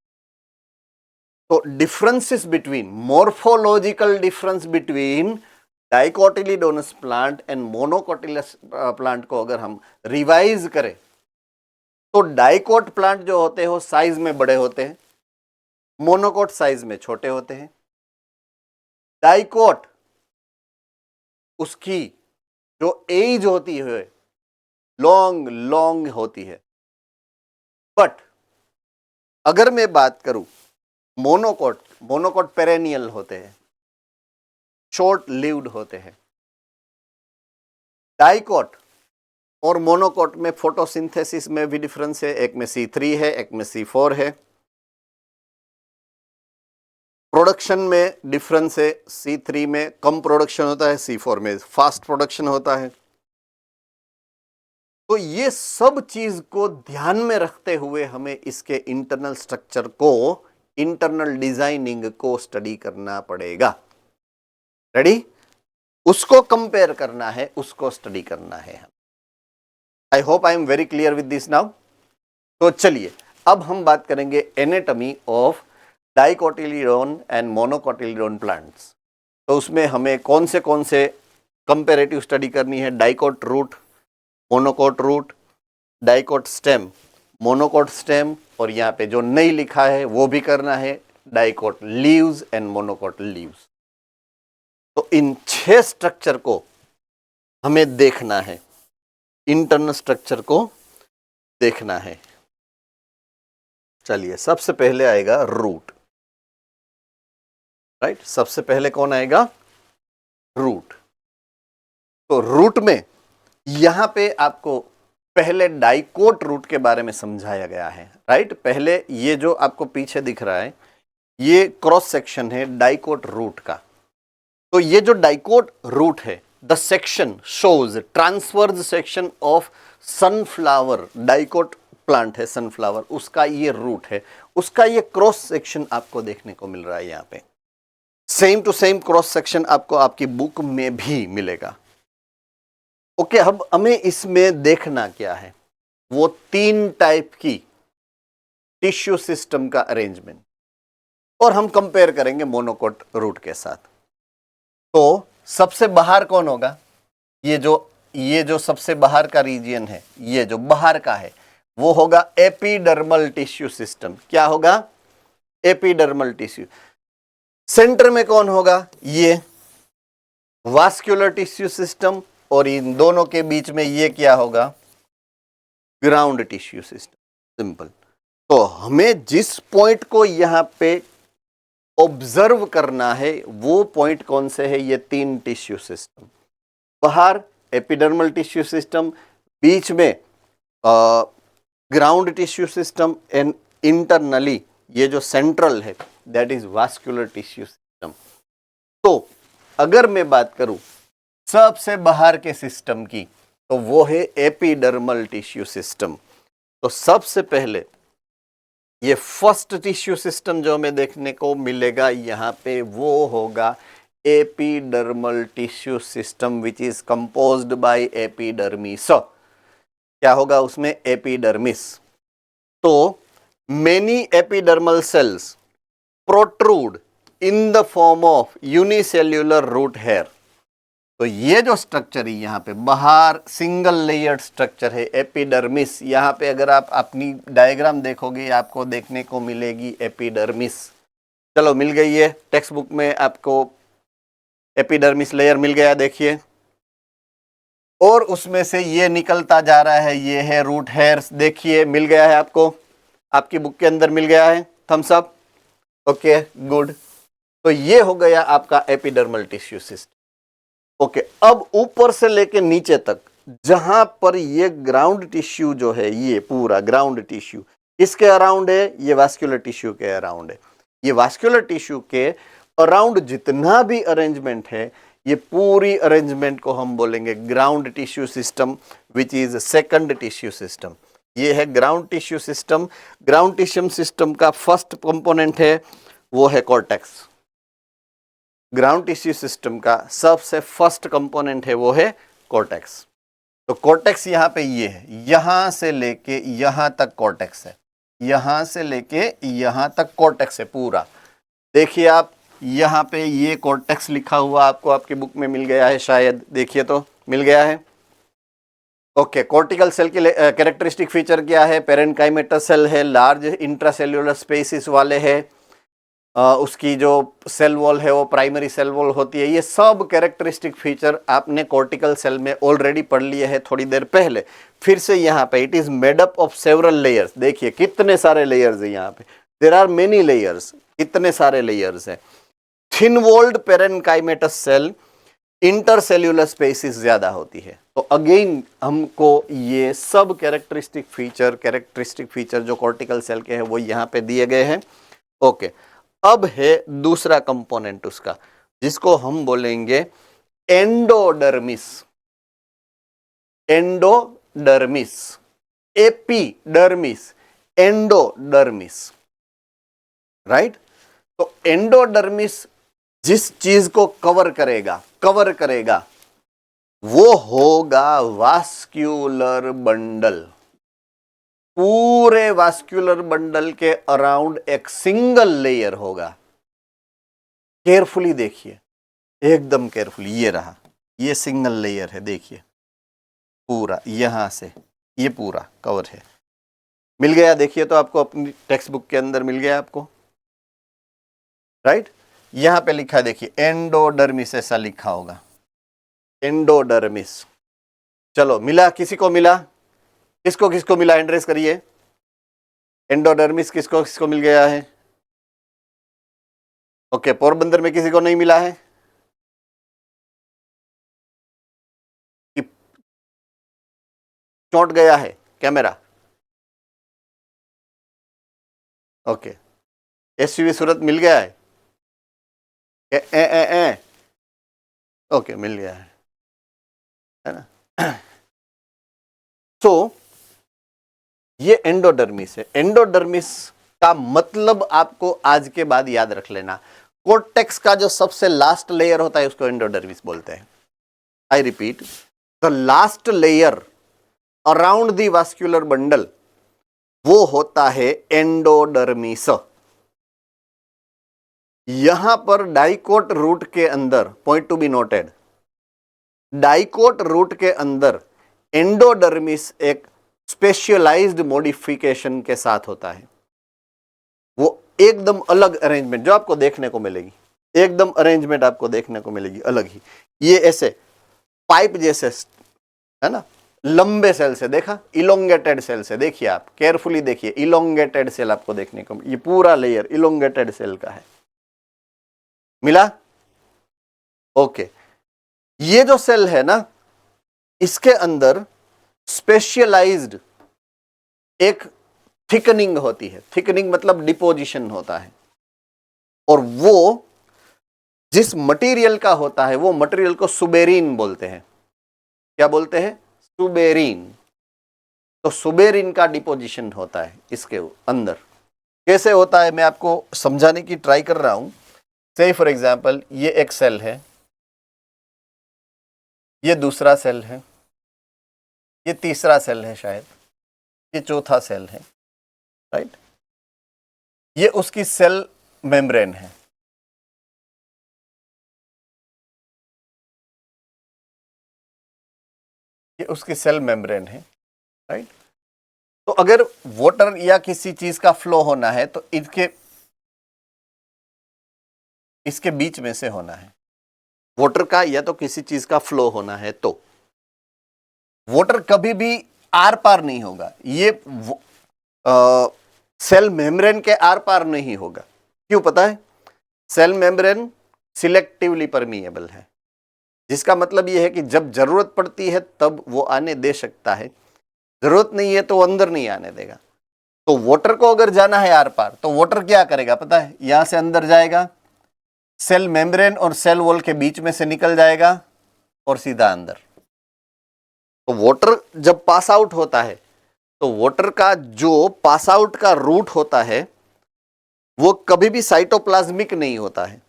तो differences between, morphological difference between dicotyledonous plant and monocotyledonous plant को अगर हम रिवाइज करें तो डाइकोट प्लांट जो होते हैं वो साइज में बड़े होते हैं, मोनोकोट साइज में छोटे होते हैं। डाइकोट उसकी जो एज होती है लॉन्ग होती है, बट अगर मैं बात करूं मोनोकोट पेरेनियल होते हैं, शॉर्ट लिव्ड होते हैं। डाइकोट और मोनोकोट में फोटोसिंथेसिस में भी डिफरेंस है, एक में C3 है, एक में C4 है। प्रोडक्शन में डिफरेंस है, C3 में कम प्रोडक्शन होता है, C4 में फास्ट प्रोडक्शन होता है। तो ये सब चीज को ध्यान में रखते हुए हमें इसके इंटरनल स्ट्रक्चर को, इंटरनल डिजाइनिंग को स्टडी करना पड़ेगा। रेडी? उसको कंपेयर करना है, उसको स्टडी करना है। I hope I am very clear with this now. तो चलिए अब हम बात करेंगे anatomy of dicotyledon and monocotyledon plants. तो उसमें हमें कौन से कंपेरेटिव स्टडी करनी है? Dicot root, monocot root, dicot stem, monocot stem, और यहाँ पे जो नहीं लिखा है वो भी करना है, dicot leaves and monocot leaves. तो इन 6 स्ट्रक्चर को हमें देखना है, इंटरनल स्ट्रक्चर को देखना है। चलिए सबसे पहले आएगा रूट, राइट? सबसे पहले कौन आएगा? रूट। तो रूट में यहां पे आपको पहले डाइकोट रूट के बारे में समझाया गया है, राइट? पहले ये जो आपको पीछे दिख रहा है ये क्रॉस सेक्शन है डाइकोट रूट का। तो ये जो डाइकोट रूट है, the section shows transverse section of sunflower, dicot plant है सनफ्लावर, उसका ये रूट है, उसका ये क्रॉस सेक्शन आपको देखने को मिल रहा है यहाँ पे। Same to same cross section आपको आपकी बुक में भी मिलेगा। ओके, अब हमें इसमें देखना क्या है? वो 3 टाइप की टिश्यू सिस्टम का अरेंजमेंट, और हम कंपेयर करेंगे मोनोकोट रूट के साथ। तो सबसे बाहर कौन होगा? ये जो सबसे बाहर का रीजन है, ये जो बाहर का है वो होगा एपिडर्मल टिश्यू सिस्टम। क्या होगा? Epidermal tissue. सेंटर में कौन होगा? ये वास्कुलर टिश्यू सिस्टम, और इन दोनों के बीच में ये क्या होगा? Ground tissue system. सिंपल। तो हमें जिस पॉइंट को यहां पे ऑब्जर्व करना है वो पॉइंट कौन से है? ये 3 टिश्यू सिस्टम। बाहर एपिडर्मल टिश्यू सिस्टम, बीच में ground tissue system, and internally ये जो सेंट्रल है that is vascular tissue system. तो अगर मैं बात करूं सबसे बाहर के सिस्टम की, तो वो है एपिडर्मल टिश्यू सिस्टम। तो सबसे पहले ये फर्स्ट टिश्यू सिस्टम जो हमें देखने को मिलेगा यहाँ पे वो होगा epidermal tissue system, which is composed by epidermis. क्या होगा उसमें? एपिडर्मिस। तो many epidermal cells protrude in the form of unicellular root hair. तो ये जो स्ट्रक्चर है यहाँ पे बाहर सिंगल लेयर्ड स्ट्रक्चर है एपिडर्मिस। यहाँ पे अगर आप अपनी डायग्राम देखोगे आपको देखने को मिलेगी एपिडर्मिस। चलो मिल गई है, टेक्स्ट बुक में आपको एपिडर्मिस लेयर मिल गया, देखिए। और उसमें से ये निकलता जा रहा है, ये है रूट हेयर्स, देखिए मिल गया है आपको, आपकी बुक के अंदर मिल गया है, थम्स अप। Okay good. तो ये हो गया आपका एपिडर्मल टिश्यू सिस्टम। ओके, अब ऊपर से लेके नीचे तक जहां पर ये ग्राउंड टिश्यू जो है, ये पूरा ग्राउंड टिश्यू इसके अराउंड है, ये वास्कुलर टिश्यू के अराउंड है। ये वास्कुलर टिश्यू के अराउंड जितना भी अरेंजमेंट है, ये पूरी अरेंजमेंट को हम बोलेंगे ground tissue system, which is second tissue system. ये है ground tissue system. Ground tissue system का फर्स्ट कंपोनेंट है वो है कॉर्टेक्स। ग्राउंड टिश्यू सिस्टम का सबसे फर्स्ट कंपोनेंट है वो है कॉर्टेक्स। तो कॉर्टेक्स यहाँ पे ये है, यहां से लेके यहां तक कॉर्टेक्स है, यहां से लेके यहां तक कॉर्टेक्स है पूरा। देखिए आप यहाँ पे ये कॉर्टेक्स लिखा हुआ आपको आपकी बुक में मिल गया है शायद, देखिए तो मिल गया है। ओके, कॉर्टिकल सेल के कैरेक्टरिस्टिक फीचर क्या है? पेरेन्काइमेटस सेल है, लार्ज इंट्रासेल्युलर स्पेसिस वाले है, उसकी जो सेल वॉल है वो प्राइमरी सेल वॉल होती है। ये सब कैरेक्टरिस्टिक फीचर आपने कॉर्टिकल सेल में ऑलरेडी पढ़ लिए हैं थोड़ी देर पहले। फिर से यहाँ पे it is made up of several layers, देखिए कितने सारे लेयर्स है यहाँ पे, देयर आर मेनी लेयर्स, कितने सारे लेयर्स है। Thin walled parenchymatous cell, intercellular spaces ज्यादा होती है। तो अगेन हमको ये सब कैरेक्टरिस्टिक फीचर जो कॉर्टिकल सेल के हैं वो यहाँ पे दिए गए हैं। ओके, अब है दूसरा कंपोनेंट उसका, जिसको हम बोलेंगे endodermis. Endodermis, epidermis, endodermis, right. तो एंडोडर्मिस जिस चीज को कवर करेगा वो होगा वास्क्यूलर बंडल। पूरे वास्क्यूलर बंडल के अराउंड एक सिंगल लेयर होगा। केयरफुली देखिए, एकदम केयरफुली, ये रहा, ये सिंगल लेयर है, देखिए पूरा यहां से ये पूरा कवर है। मिल गया, देखिए तो आपको अपनी टेक्स्ट बुक के अंदर मिल गया आपको, राइट। यहां पे लिखा है, देखिए एंडोडर्मिस ऐसा लिखा होगा, एंडोडर्मिस। चलो मिला, किसी को मिला? किसको मिला? एंड्रेस करिए, एंडोडर्मिस किसको मिल गया है? ओके, पोरबंदर में किसी को नहीं मिला है? चोट गया है कैमरा? ओके, एसयूवी सूरत मिल गया है? ओके, मिल गया है ना। तो ये एंडोडर्मिस है। एंडोडर्मिस का मतलब आपको आज के बाद याद रख लेना, कोर्टेक्स का जो सबसे लास्ट लेयर होता है उसको एंडोडर्मिस बोलते हैं। I repeat, the last layer around the vascular bundle वो होता है एंडोडर्मिस। यहां पर डाइकोट रूट के अंदर, point to be noted, dicot root के अंदर एंडोडर्मिस एक स्पेशलाइज्ड मॉडिफिकेशन के साथ होता है। वो एकदम अलग अरेंजमेंट जो आपको देखने को मिलेगी, एकदम अरेंजमेंट आपको देखने को मिलेगी अलग ही। ये ऐसे पाइप जैसे है ना, लंबे सेल से, देखा, इलोंगेटेड सेल से, देखिए आप केयरफुली देखिए, इलोंगेटेड सेल आपको देखने को, ये पूरा लेयर इलोंगेटेड सेल का है। मिला? ओके, ये जो सेल है ना, इसके अंदर स्पेशलाइज्ड एक थिकनिंग होती है। थिकनिंग मतलब डिपोजिशन होता है, और वो जिस मटेरियल का होता है वो मटेरियल को सुबेरिन बोलते हैं। क्या बोलते हैं? सुबेरिन। तो सुबेरिन का डिपोजिशन होता है इसके अंदर। कैसे होता है मैं आपको समझाने की ट्राई कर रहा हूं। से फॉर एग्जांपल, ये एक सेल है, ये दूसरा सेल है, ये तीसरा सेल है, शायद ये चौथा सेल है, राइट। ये उसकी सेल मेम्ब्रेन है। ये उसकी सेल मेम्ब्रेन है, राइट। तो अगर वाटर या किसी चीज का फ्लो होना है तो इसके बीच में से होना है। वाटर का या तो किसी चीज का फ्लो होना है तो वाटर कभी भी आर पार नहीं होगा, ये सेल मेम्ब्रेन के आर पार नहीं होगा। क्यों पता है? सेल मेम्ब्रेन सिलेक्टिवली परमिएबल है, जिसका मतलब यह है कि जब जरूरत पड़ती है तब वो आने दे सकता है, जरूरत नहीं है तो वो अंदर नहीं आने देगा। तो वाटर को अगर जाना है आर पार तो वाटर क्या करेगा पता है? यहां से अंदर जाएगा, सेल मेम्ब्रेन और सेल वॉल के बीच में से निकल जाएगा और सीधा अंदर। तो वाटर जब पास आउट होता है तो वाटर का जो पास आउट का रूट होता है वो कभी भी साइटोप्लाज्मिक नहीं होता है,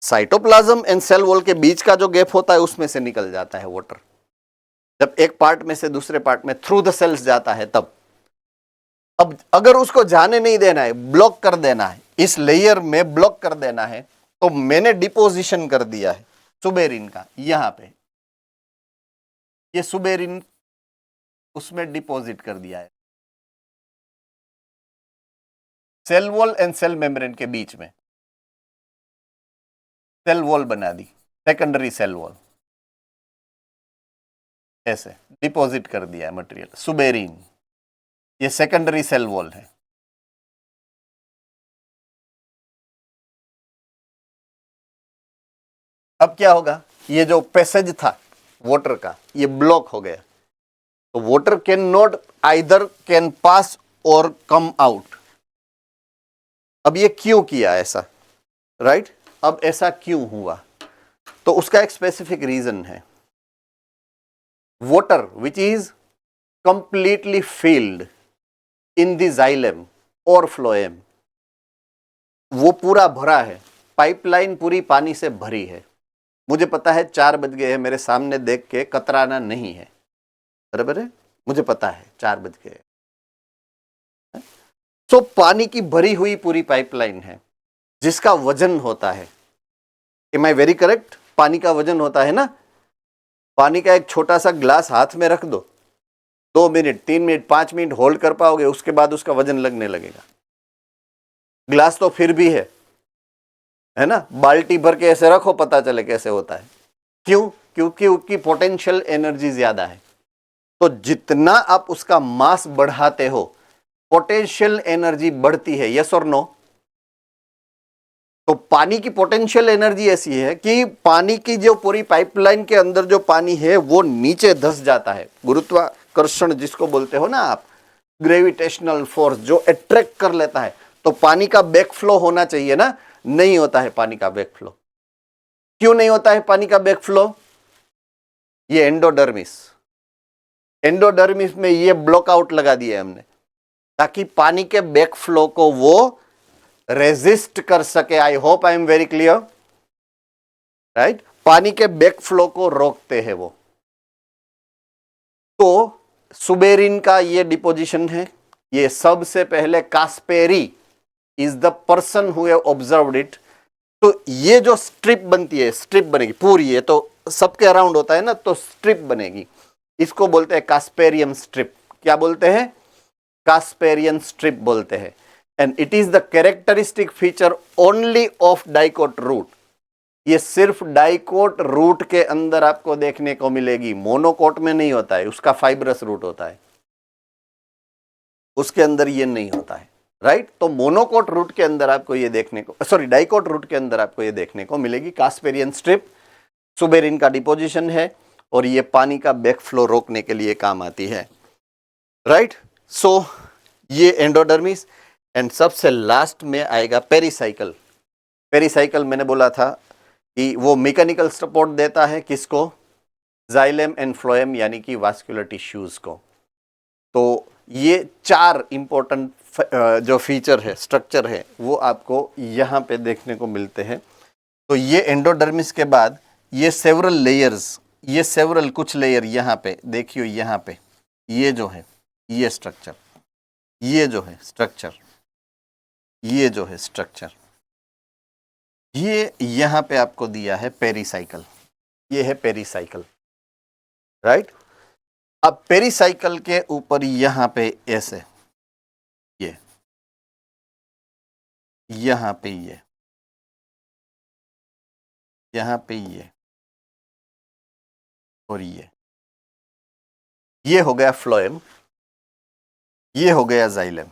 साइटोप्लाज्म एंड सेल वॉल के बीच का जो गैप होता है उसमें से निकल जाता है वाटर, जब एक पार्ट में से दूसरे पार्ट में थ्रू द सेल्स जाता है तब। अब अगर उसको जाने नहीं देना है, ब्लॉक कर देना है, इस लेयर में ब्लॉक कर देना है, तो मैंने डिपोजिशन कर दिया है सुबेरिन का यहां पे, ये सुबेरिन उसमें डिपॉजिट कर दिया है cell wall and cell membrane के बीच में, सेल वॉल बना दी, सेकेंडरी सेल वॉल, ऐसे डिपॉजिट कर दिया है मटेरियल सुबेरिन, ये सेकेंडरी सेल वॉल है। अब क्या होगा, ये जो पैसेज था वाटर का ये ब्लॉक हो गया, तो water can not either can pass और कम आउट। अब ये क्यों किया ऐसा, राइट? अब ऐसा क्यों हुआ, तो उसका एक स्पेसिफिक रीजन है। Water which is completely filled in the xylem और फ्लोएम, वो पूरा भरा है, पाइपलाइन पूरी पानी से भरी है। मुझे पता है 4 बज गए हैं, मेरे सामने देख के कतराना नहीं है, बराबर है, मुझे पता है 4 बज गए। तो पानी की भरी हुई पूरी पाइपलाइन है जिसका वजन होता है, एम आई वेरी करेक्ट? पानी का वजन होता है ना। पानी का एक छोटा सा ग्लास हाथ में रख दो, 2 मिनट 3 मिनट 5 मिनट होल्ड कर पाओगे, उसके बाद उसका वजन लगने लगेगा। ग्लास तो फिर भी है ना, बाल्टी भर के ऐसे रखो, पता चले कैसे होता है। क्यों? क्योंकि उसकी पोटेंशियल एनर्जी ज्यादा है। तो जितना आप उसका मास बढ़ाते हो पोटेंशियल एनर्जी बढ़ती है, यस और नो? तो पानी की पोटेंशियल एनर्जी ऐसी है कि पानी की जो पूरी पाइपलाइन के अंदर जो पानी है वो नीचे धंस जाता है। गुरुत्वाकर्षण जिसको बोलते हो ना आप, ग्रेविटेशनल फोर्स जो अट्रैक्ट कर लेता है, तो पानी का बैक फ्लो होना चाहिए ना, नहीं होता है पानी का बैक फ्लो। क्यों नहीं होता है पानी का बैक फ्लो? ये एंडोडर्मिस में ये ब्लॉकआउट लगा दिया हमने ताकि पानी के बैक फ्लो को वो रेजिस्ट कर सके। आई hope I am very clear, right? पानी के बैक फ्लो को रोकते हैं वो। तो सुबेरिन का ये डिपोजिशन है, ये सबसे पहले Caspary is the person who have observed it. तो ये जो स्ट्रिप बनती है, स्ट्रिप बनेगी पूरी, ये तो सबके अराउंड होता है ना, तो स्ट्रिप बनेगी, इसको बोलते हैं कास्पेरियन स्ट्रिप। क्या बोलते हैं? कास्पेरियन स्ट्रिप बोलते हैं। And it is the characteristic feature only of dicot root. ये सिर्फ डाइकोट रूट के अंदर आपको देखने को मिलेगी, मोनोकोट में नहीं होता है, उसका फाइब्रस रूट होता है, उसके अंदर ये नहीं होता है, राइट? तो मोनोकोट रूट के अंदर आपको ये देखने को, सॉरी डाइकोट रूट के अंदर आपको ये देखने को मिलेगी कास्पेरियन स्ट्रिप। सुबेरिन का डिपोजिशन है और ये पानी का बैक फ्लो रोकने के लिए काम आती है, राइट? सो ये एंडोडर्मिस। एंड सबसे लास्ट में आएगा पेरिसाइकल। पेरिसाइकल मैंने बोला था कि वो मैकेनिकल सपोर्ट देता है किसको? जाइलम एंड फ्लोएम यानी कि वास्कुलर टिश्यूज को। तो ये 4 इंपॉर्टेंट जो फीचर है, स्ट्रक्चर है, वो आपको यहाँ पे देखने को मिलते हैं। तो ये एंडोडर्मिस के बाद ये सेवरल लेयर्स, ये सेवरल कुछ लेयर यहाँ पे देखियो, यहाँ पे ये जो है ये स्ट्रक्चर, ये जो है स्ट्रक्चर, ये जो है स्ट्रक्चर, ये यहाँ पे आपको दिया है पेरिसाइकल, ये है पेरिसाइकल, राइट? अब पेरिसाइकल के ऊपर यहाँ पे ऐसे ये, यहाँ पे ये, यहाँ पे ये और ये हो गया फ्लोएम, ये हो गया जाइलम,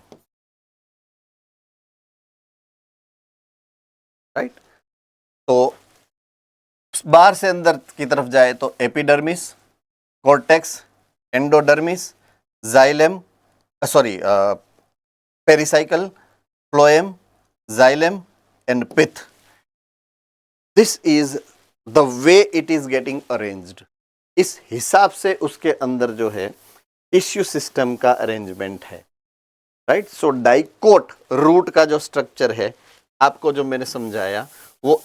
राइट? तो बाहर से अंदर की तरफ जाए तो epidermis, cortex, endodermis, xylem, sorry pericycle, phloem, xylem and pith. This is the way it is getting arranged. इस हिसाब से उसके अंदर जो है टिश्यू सिस्टम का अरेंजमेंट है, राइट? सो डाइकोट रूट का जो स्ट्रक्चर है आपको जो मैंने समझाया वो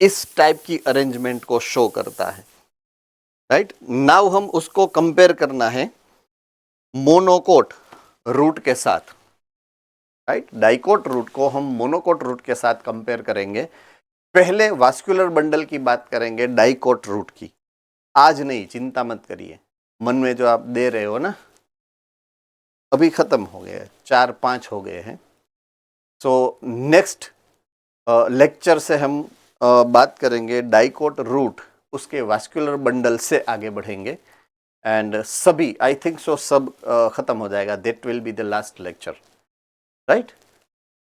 इस टाइप की अरेंजमेंट को शो करता है, राइट। नाउ हम उसको कंपेयर करना है मोनोकोट रूट के साथ, राइट। डाइकोट रूट को हम मोनोकोट रूट के साथ कंपेयर करेंगे। पहले वास्कुलर बंडल की बात करेंगे डाइकोट रूट की। आज नहीं, चिंता मत करिए, मन में जो आप दे रहे हो ना, अभी खत्म हो गए, 4-5 हो गए हैं। सो नेक्स्ट लेक्चर से हम बात करेंगे डाइकोट रूट, उसके वास्कुलर बंडल से आगे बढ़ेंगे एंड सभी आई थिंक सो सब खत्म हो जाएगा। That will be the last lecture, right.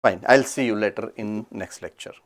Fine, I will see you later in next lecture.